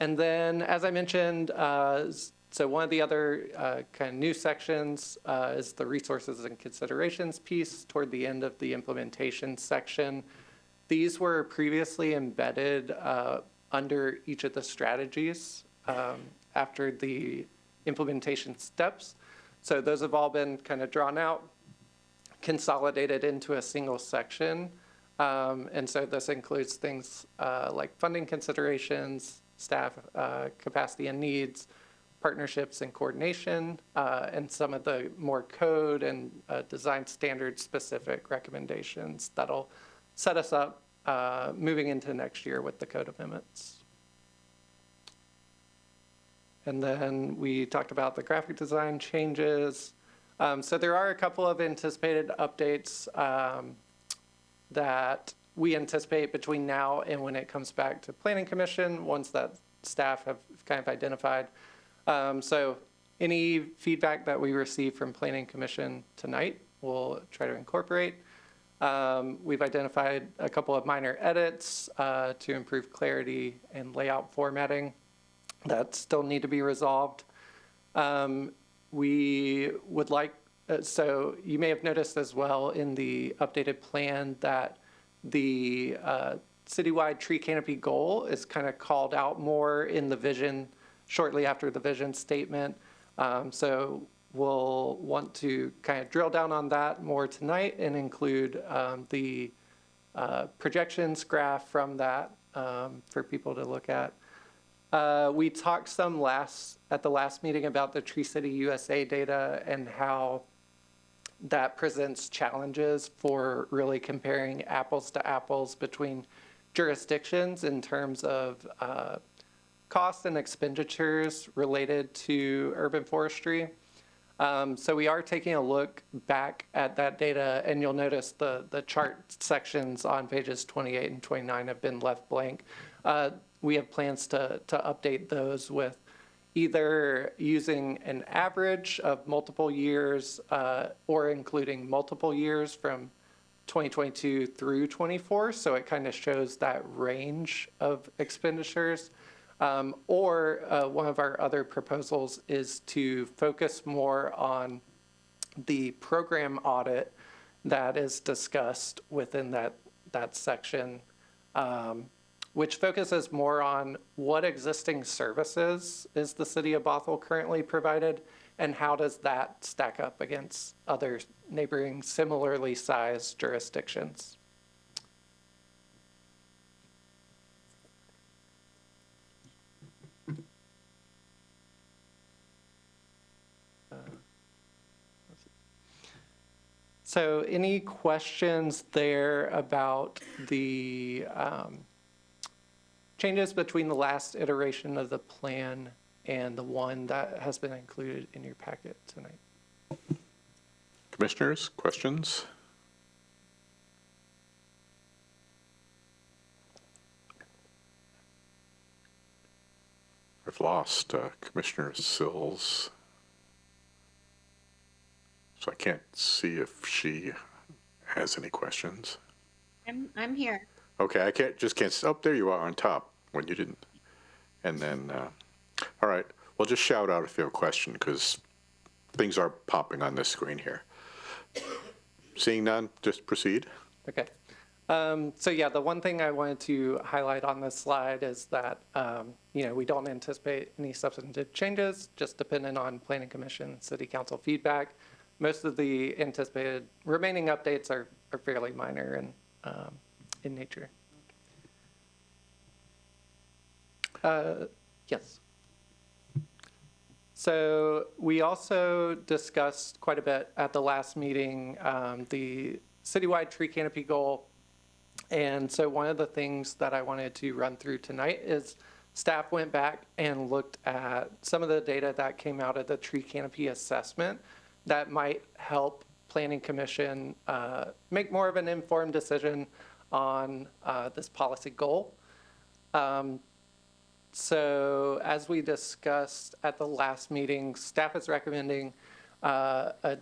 And then, as I mentioned, so one of the other kind of new sections is the resources and considerations piece toward the end of the implementation section. These were previously embedded under each of the strategies after the implementation steps. So those have all been kind of drawn out, consolidated into a single section. And so this includes things like funding considerations, staff capacity and needs, partnerships and coordination, and some of the more code and design standard specific recommendations that'll set us up moving into next year with the code amendments. And then we talked about the graphic design changes. So there are a couple of anticipated updates that we anticipate between now and when it comes back to Planning Commission, ones that staff have kind of identified. So any feedback that we receive from Planning Commission tonight, we'll try to incorporate. We've identified a couple of minor edits to improve clarity and layout formatting that still need to be resolved. We would like, so you may have noticed as well in the updated plan that the citywide tree canopy goal is kind of called out more in the vision shortly after the vision statement. So we'll want to kind of drill down on that more tonight and include the projections graph from that for people to look at. We talked some at the last meeting about the Tree City USA data and how that presents challenges for really comparing apples to apples between jurisdictions in terms of costs and expenditures related to urban forestry. So we are taking a look back at that data, and you'll notice the chart sections on pages 28 and 29 have been left blank. We have plans to update those with either using an average of multiple years or including multiple years from 2022 through 24. So it kind of shows that range of expenditures. Or one of our other proposals is to focus more on the program audit that is discussed within that section, which focuses more on what existing services is the city of Bothell currently provided, and how does that stack up against other neighboring similarly sized jurisdictions. So any questions there about the changes between the last iteration of the plan and the one that has been included in your packet tonight? Commissioners, questions? I've lost Commissioner Sills, so I can't see if she has any questions. I'm here. Okay, I can't. Oh, there you are on top when you didn't. And then, all right, well, just shout out if you have a question because things are popping on this screen here. Seeing none, just proceed. Okay. So yeah, the one thing I wanted to highlight on this slide is that, we don't anticipate any substantive changes, just dependent on Planning Commission, City Council feedback. Most of the anticipated remaining updates are fairly minor and in nature. Yes. So we also discussed quite a bit at the last meeting the citywide tree canopy goal. And so one of the things that I wanted to run through tonight is staff went back and looked at some of the data that came out of the tree canopy assessment that might help Planning Commission make more of an informed decision on this policy goal. So as we discussed at the last meeting, staff is recommending a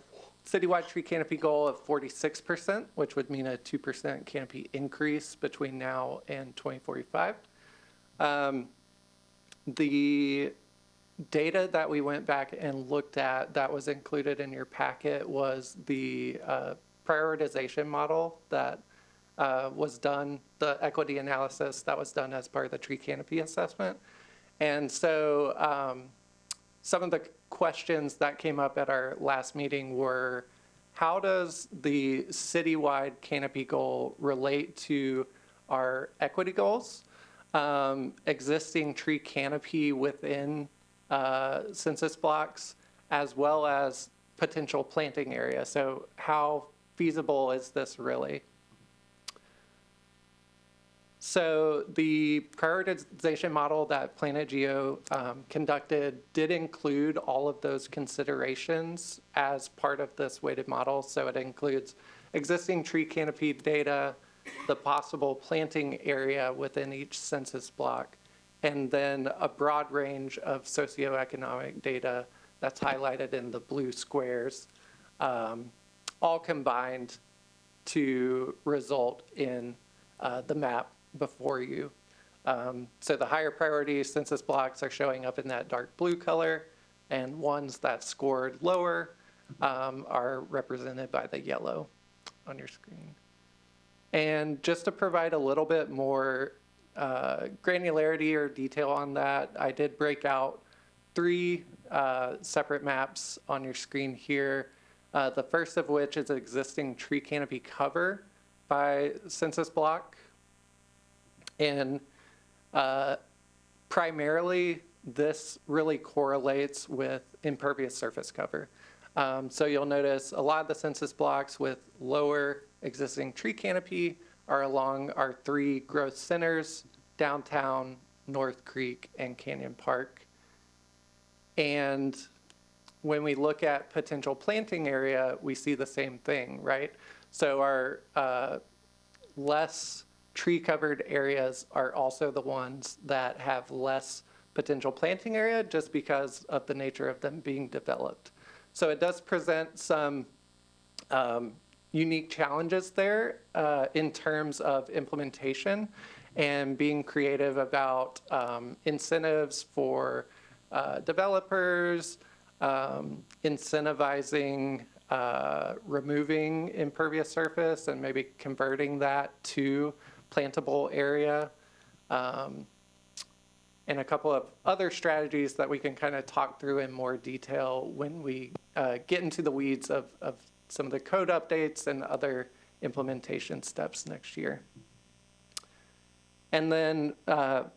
citywide tree canopy goal of 46%, which would mean a 2% canopy increase between now and 2045. The data that we went back and looked at that was included in your packet was the prioritization model that was done, the equity analysis that was done as part of the tree canopy assessment. And so some of the questions that came up at our last meeting were, how does the citywide canopy goal relate to our equity goals, existing tree canopy within census blocks, as well as potential planting area? So how feasible is this really? So the prioritization model that Planet Geo conducted did include all of those considerations as part of this weighted model. So it includes existing tree canopy data, the possible planting area within each census block, and then a broad range of socioeconomic data that's highlighted in the blue squares, all combined to result in the map before you. So the higher priority census blocks are showing up in that dark blue color, and ones that scored lower are represented by the yellow on your screen. And just to provide a little bit more granularity or detail on that, I did break out 3 separate maps on your screen here. The first of which is existing tree canopy cover by census block. And primarily, this really correlates with impervious surface cover. So you'll notice a lot of the census blocks with lower existing tree canopy are along our 3 growth centers, downtown, North Creek, and Canyon Park. And when we look at potential planting area, we see the same thing, right? So our less tree-covered areas are also the ones that have less potential planting area just because of the nature of them being developed. So it does present some unique challenges there in terms of implementation and being creative about incentives for developers, incentivizing removing impervious surface and maybe converting that to plantable area, and a couple of other strategies that we can kind of talk through in more detail when we get into the weeds of some of the code updates and other implementation steps next year. And then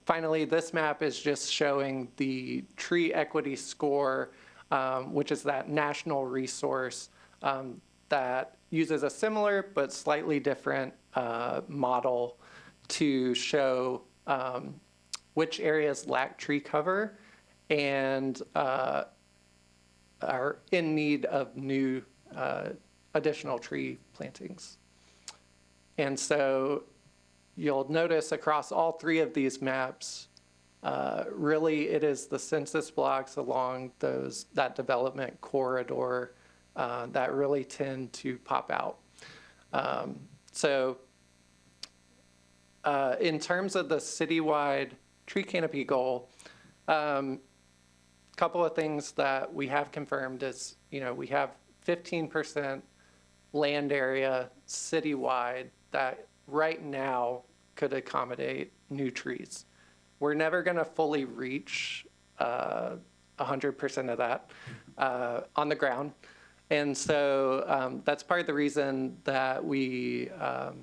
finally, this map is just showing the tree equity score, which is that national resource that uses a similar but slightly different model to show which areas lack tree cover and are in need of new additional tree plantings. And so you'll notice across all three of these maps, really it is the census blocks along that development corridor that really tend to pop out. In terms of the citywide tree canopy goal, couple of things that we have confirmed is, we have 15% land area citywide that right now could accommodate new trees. We're never going to fully reach 100% of that on the ground. And so that's part of the reason that we are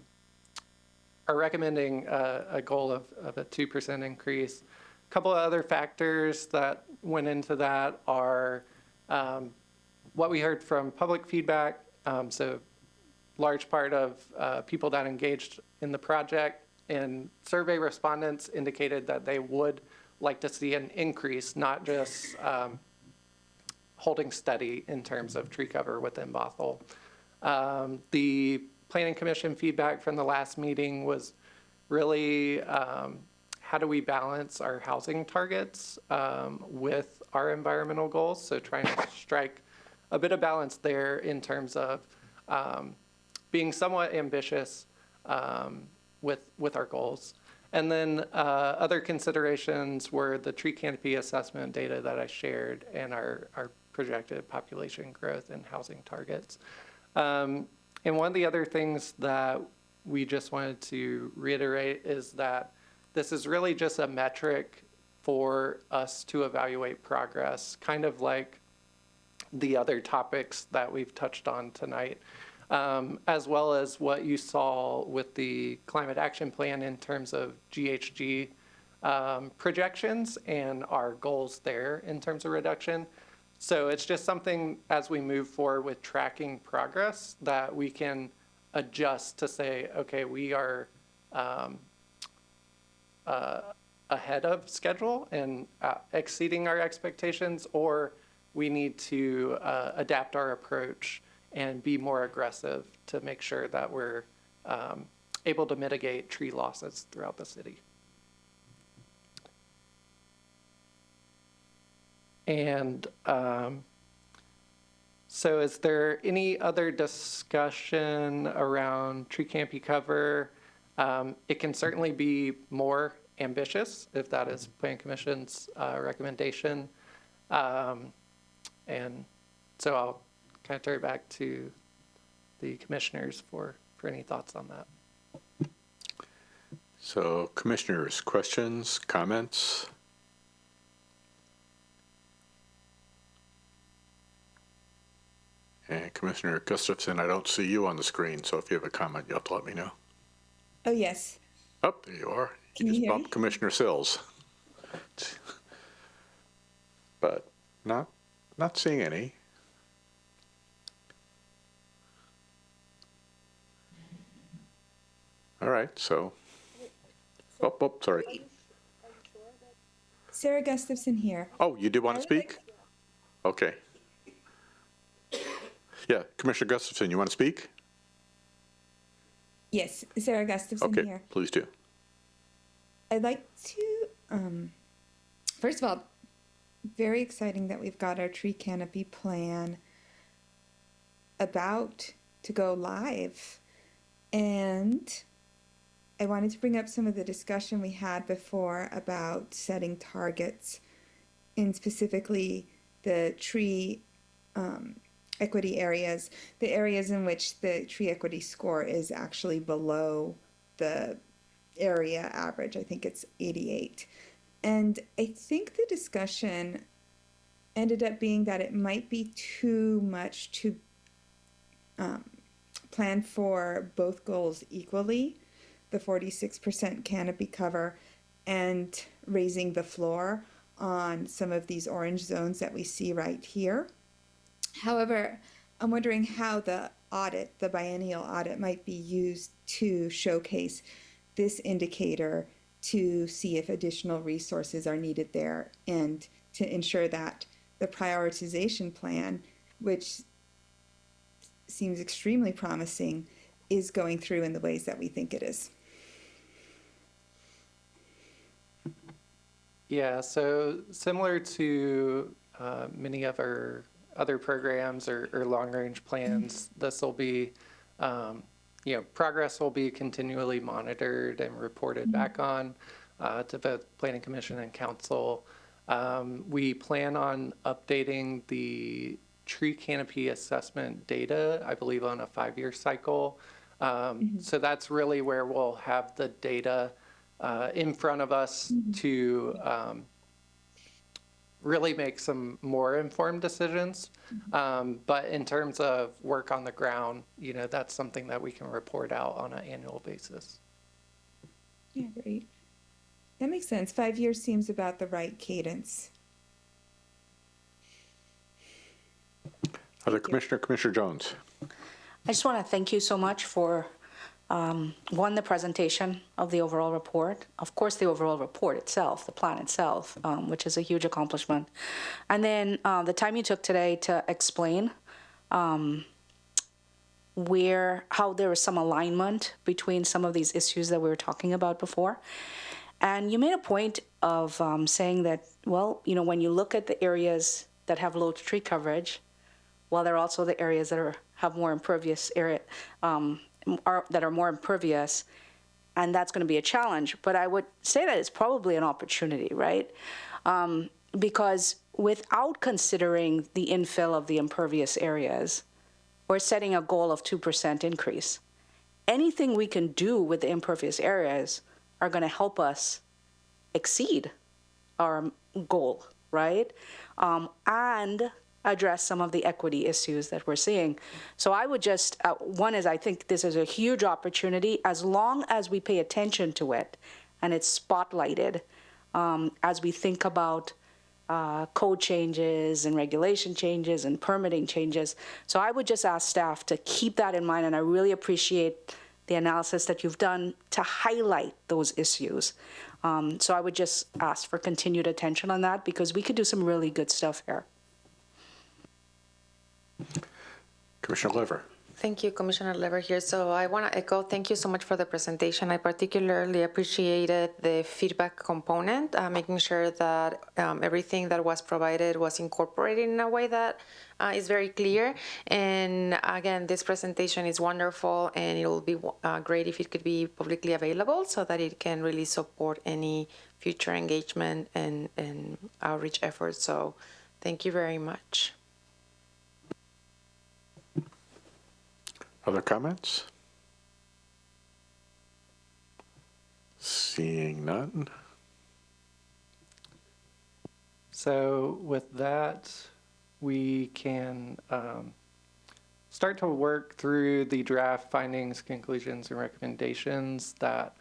recommending a goal of a 2% increase. A couple of other factors that went into that are what we heard from public feedback. So large part of people that engaged in the project and survey respondents indicated that they would like to see an increase, not just holding steady in terms of tree cover within Bothell. The Planning Commission feedback from the last meeting was really how do we balance our housing targets with our environmental goals? So trying to strike a bit of balance there in terms of being somewhat ambitious with our goals. And then other considerations were the tree canopy assessment data that I shared and our projected population growth and housing targets. And one of the other things that we just wanted to reiterate is that this is really just a metric for us to evaluate progress, kind of like the other topics that we've touched on tonight, as well as what you saw with the climate action plan in terms of GHG projections and our goals there in terms of reduction. So it's just something as we move forward with tracking progress that we can adjust to say, okay, we are ahead of schedule and exceeding our expectations, or we need to adapt our approach and be more aggressive to make sure that we're able to mitigate tree losses throughout the city. And so is there any other discussion around tree canopy cover? It can certainly be more ambitious if that is Planning Commission's recommendation. And so I'll kind of turn it back to the commissioners for any thoughts on that. So commissioners, questions, comments? And Commissioner Gustafson, I don't see you on the screen, so if you have a comment, you'll have to let me know. Oh, yes. Oh, there you are. Can you just hear bumped me? Commissioner Sills. But not seeing any. All right, so. Oh, sorry. Sarah Gustafson here. Oh, you do want to I would speak? Okay. Yeah, Commissioner Gustafson, you want to speak? Yes, Sarah Gustafson Okay, here. please do. I'd like to, first of all, very exciting that we've got our tree canopy plan about to go live. And I wanted to bring up some of the discussion we had before about setting targets in specifically the tree equity areas, the areas in which the tree equity score is actually below the area average. I think it's 88. And I think the discussion ended up being that it might be too much to plan for both goals equally, the 46% canopy cover and raising the floor on some of these orange zones that we see right here. However, I'm wondering how the audit, the biennial audit, might be used to showcase this indicator to see if additional resources are needed there and to ensure that the prioritization plan, which seems extremely promising, is going through in the ways that we think it is. Yeah, so similar to many of our other programs or long-range plans, this will be, progress will be continually monitored and reported back on to both Planning Commission and Council. We plan on updating the tree canopy assessment data, I believe, on a 5-year cycle. So that's really where we'll have the data in front of us to really make some more informed decisions. But in terms of work on the ground, that's something that we can report out on an annual basis. Yeah, great. That makes sense. 5 years seems about the right cadence. Other Commissioner Jones. I just want to thank you so much for, one, the presentation of the overall report. Of course, the overall report itself, the plan itself, which is a huge accomplishment. And then the time you took today to explain how there was some alignment between some of these issues that we were talking about before. And you made a point of saying that, well, when you look at the areas that have low tree coverage, well, there are also the areas that have more impervious area, that are more impervious, and that's going to be a challenge. But I would say that it's probably an opportunity, right? Because without considering the infill of the impervious areas, we're setting a goal of 2% increase. Anything we can do with the impervious areas are going to help us exceed our goal, right? And address some of the equity issues that we're seeing. So I would just, one is I think this is a huge opportunity as long as we pay attention to it and it's spotlighted as we think about code changes and regulation changes and permitting changes. So I would just ask staff to keep that in mind, and I really appreciate the analysis that you've done to highlight those issues. So I would just ask for continued attention on that because we could do some really good stuff here. Commissioner Lever. Thank you, Commissioner Lever here. So I want to echo, thank you so much for the presentation. I particularly appreciated the feedback component, making sure that everything that was provided was incorporated in a way that is very clear. And again, this presentation is wonderful, and it will be great if it could be publicly available so that it can really support any future engagement and outreach efforts. So thank you very much. Other comments? Seeing none. So with that, we can start to work through the draft findings, conclusions, and recommendations that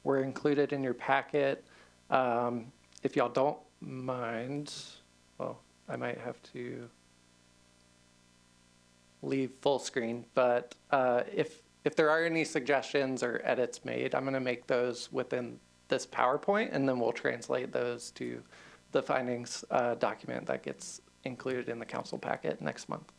were included in your packet. If y'all don't mind, well, I might have to leave full screen, but if there are any suggestions or edits made, I'm going to make those within this PowerPoint, and then we'll translate those to the findings document that gets included in the council packet next month.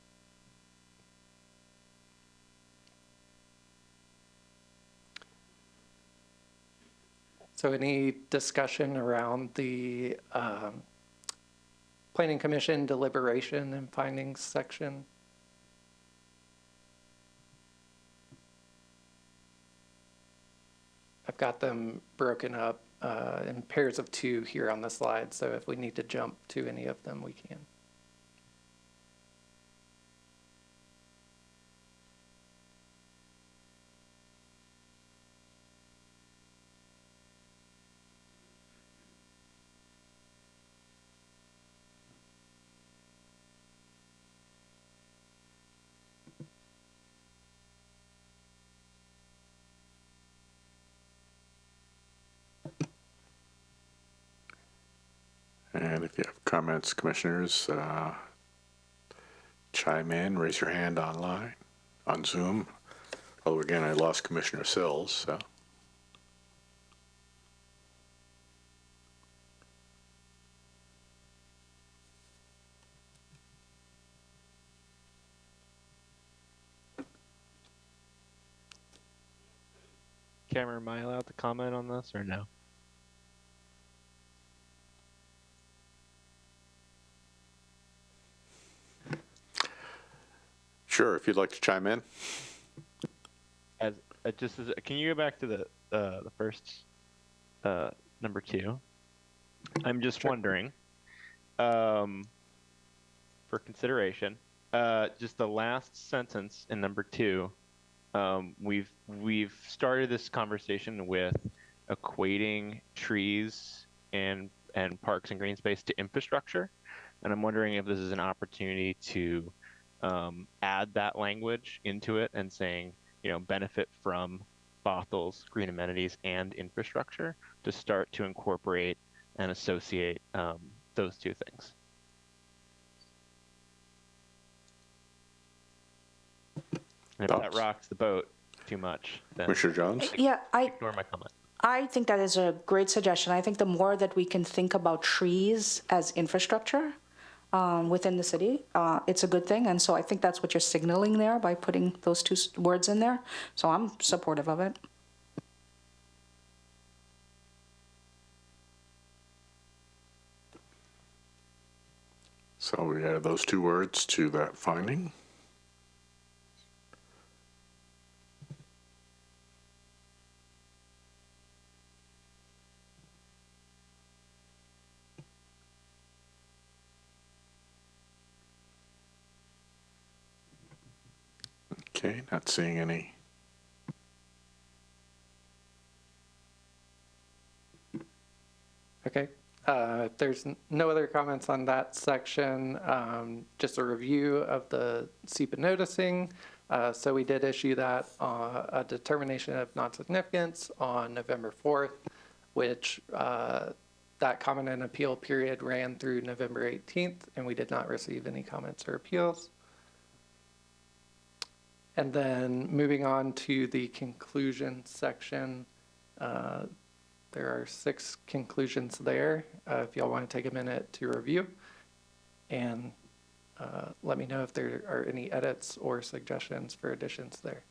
So any discussion around the Planning Commission deliberation and findings section? I've got them broken up in pairs of 2 here on the slide, so if we need to jump to any of them, we can. And if you have comments, commissioners, chime in, raise your hand online, on Zoom. Oh, again, I lost Commissioner Sills, so. Cameron, am I allowed to comment on this or no? Sure, if you'd like to chime in. As can you go back to the first number 2? I'm just wondering, for consideration, just the last sentence in number 2. We've started this conversation with equating trees and parks and green space to infrastructure, and I'm wondering if this is an opportunity to add that language into it and saying, benefit from Bothell's green amenities and infrastructure to start to incorporate and associate those 2 things. And if that rocks the boat too much, then Commissioner Jones? Yeah, ignore my comment. I think that is a great suggestion. I think the more that we can think about trees as infrastructure within the city, it's a good thing. And so I think that's what you're signaling there by putting those 2 words in there. So I'm supportive of it. So we add those 2 words to that finding. Okay, not seeing any. Okay. If there's no other comments on that section, just a review of the SEPA noticing. So we did issue that a determination of non-significance on November 4th, which that comment and appeal period ran through November 18th, and we did not receive any comments or appeals. And then moving on to the conclusion section, there are 6 conclusions there. If y'all want to take a minute to review and let me know if there are any edits or suggestions for additions there.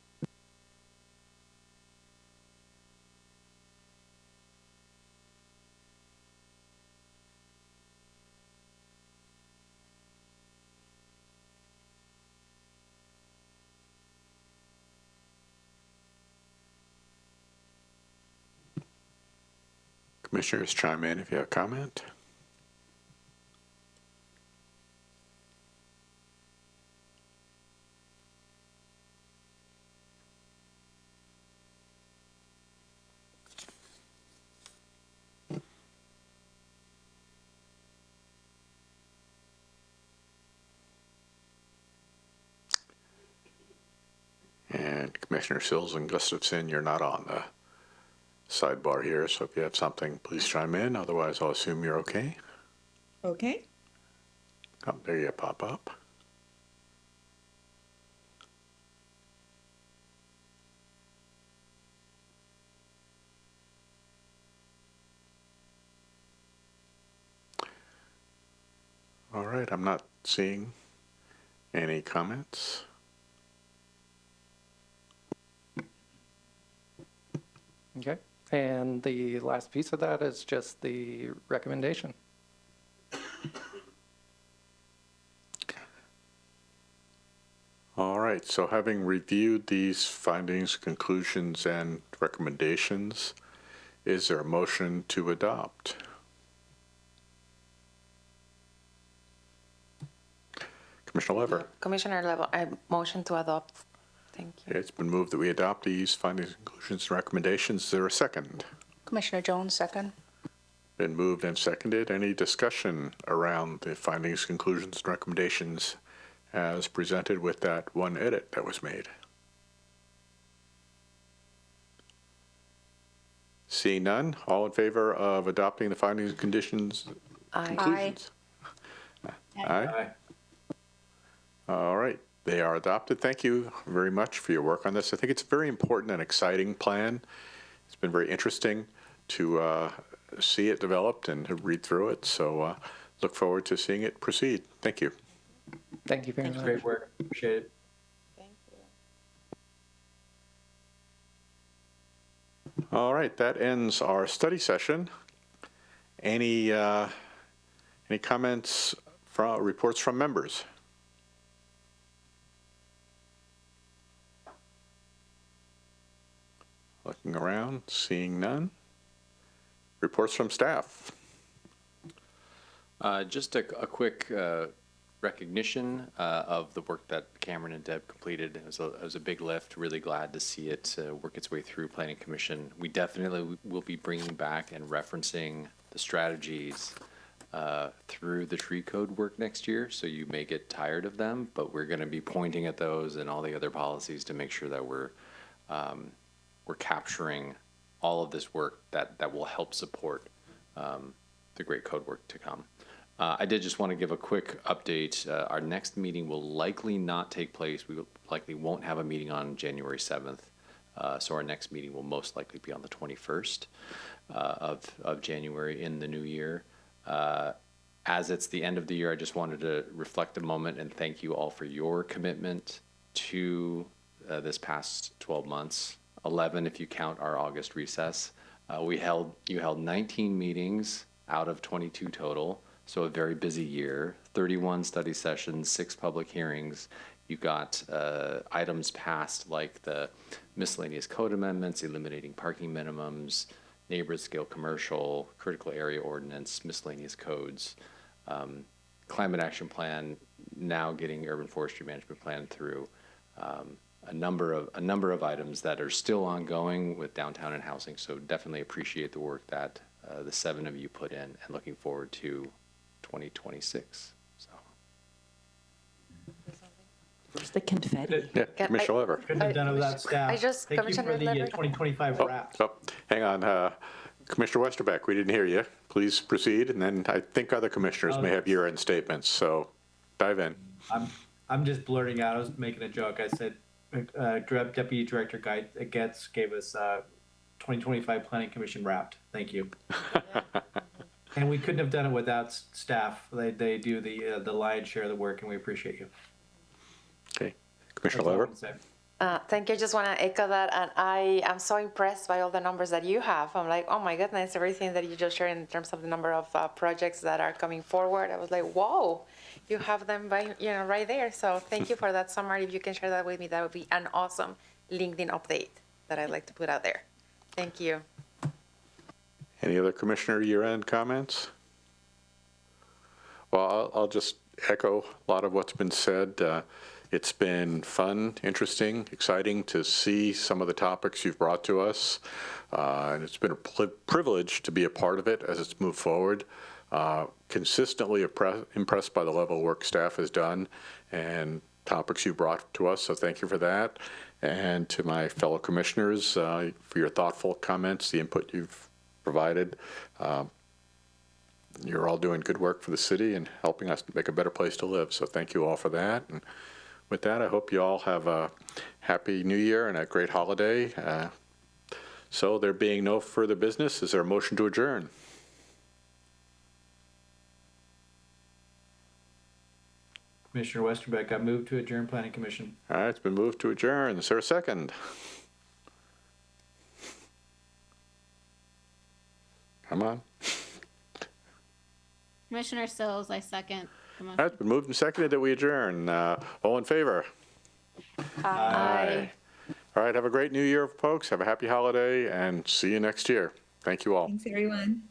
Commissioners, chime in if you have a comment. And Commissioner Sills and Gustafson, you're not on the sidebar here, so if you have something, please chime in. Otherwise, I'll assume you're okay. Okay. Oh, there you pop up. All right, I'm not seeing any comments. Okay. And the last piece of that is just the recommendation. All right, so having reviewed these findings, conclusions, and recommendations, is there a motion to adopt? Commissioner Lever. Commissioner Level, I motion to adopt. Thank you. It's been moved that we adopt these findings, conclusions, and recommendations. Is there a second? Commissioner Jones, second. Been moved and seconded. Any discussion around the findings, conclusions, and recommendations as presented with that one edit that was made? Seeing none, all in favor of adopting the findings and conditions? Conclusions? Aye. All right, they are adopted. Thank you very much for your work on this. I think it's a very important and exciting plan. It's been very interesting to see it developed and to read through it. So look forward to seeing it proceed. Thank you. Thank you very much. Great work. Appreciate it. Thank you. All right, that ends our study session. Any comments from reports from members? Looking around, seeing none. Reports from staff. Just a quick recognition of the work that Cameron and Deb completed. It was a big lift. Really glad to see it work its way through Planning Commission. We definitely will be bringing back and referencing the strategies through the tree code work next year, so you may get tired of them, but we're going to be pointing at those and all the other policies to make sure that we're capturing all of this work that will help support the great code work to come. I did just want to give a quick update. Our next meeting will likely not take place. We likely won't have a meeting on January 7th. So our next meeting will most likely be on the 21st of January in the new year. As it's the end of the year, I just wanted to reflect a moment and thank you all for your commitment to this past 12 months. 11 if you count our August recess. You held 19 meetings out of 22 total. So a very busy year, 31 study sessions, 6 public hearings. You got items passed like the miscellaneous code amendments, eliminating parking minimums, neighborhood scale commercial, critical area ordinance, miscellaneous codes, climate action plan, now getting urban forestry management plan through, a number of items that are still ongoing with downtown and housing. So definitely appreciate the work that the 7 of you put in, and looking forward to 2026. So. Where's the confetti? Yeah, Commissioner Lever. Couldn't have done it without staff. I just- Thank you for Commissioner the Lever. 2025 wrap. Oh, hang on. Commissioner Westerbeck, we didn't hear you. Please proceed, and then I think other commissioners may have year-end statements, so dive in. I'm just blurting out. I was making a joke. I said, Deputy Director Guy Getz gave us 2025 Planning Commission wrapped. Thank you. And we couldn't have done it without staff. They do the lion's share of the work, and we appreciate you. Okay, Commissioner That's all I Lever. can say. Thank you. I just want to echo that. And I am so impressed by all the numbers that you have. I'm like, oh my goodness, everything that you just shared in terms of the number of projects that are coming forward. I was like, whoa, you have them right there. So thank you for that summary. If you can share that with me, that would be an awesome LinkedIn update that I'd like to put out there. Thank you. Any other commissioner year-end comments? Well, I'll just echo a lot of what's been said. It's been fun, interesting, exciting to see some of the topics you've brought to us. And it's been a privilege to be a part of it as it's moved forward. Consistently impressed by the level of work staff has done and topics you brought to us, so thank you for that. And to my fellow commissioners, for your thoughtful comments, the input you've provided. You're all doing good work for the city and helping us make a better place to live, so thank you all for that. And with that, I hope you all have a happy new year and a great holiday. So there being no further business, is there a motion to adjourn? Commissioner Westerbeck, I move to adjourn Planning Commission. All right, it's been moved to adjourn. Is there a second? Come on. Commissioner Sills, I second the motion. All right, it's been moved and seconded that we adjourn. All in favor? Aye. All right, have a great new year, folks. Have a happy holiday, and see you next year. Thank you all. Thanks, everyone.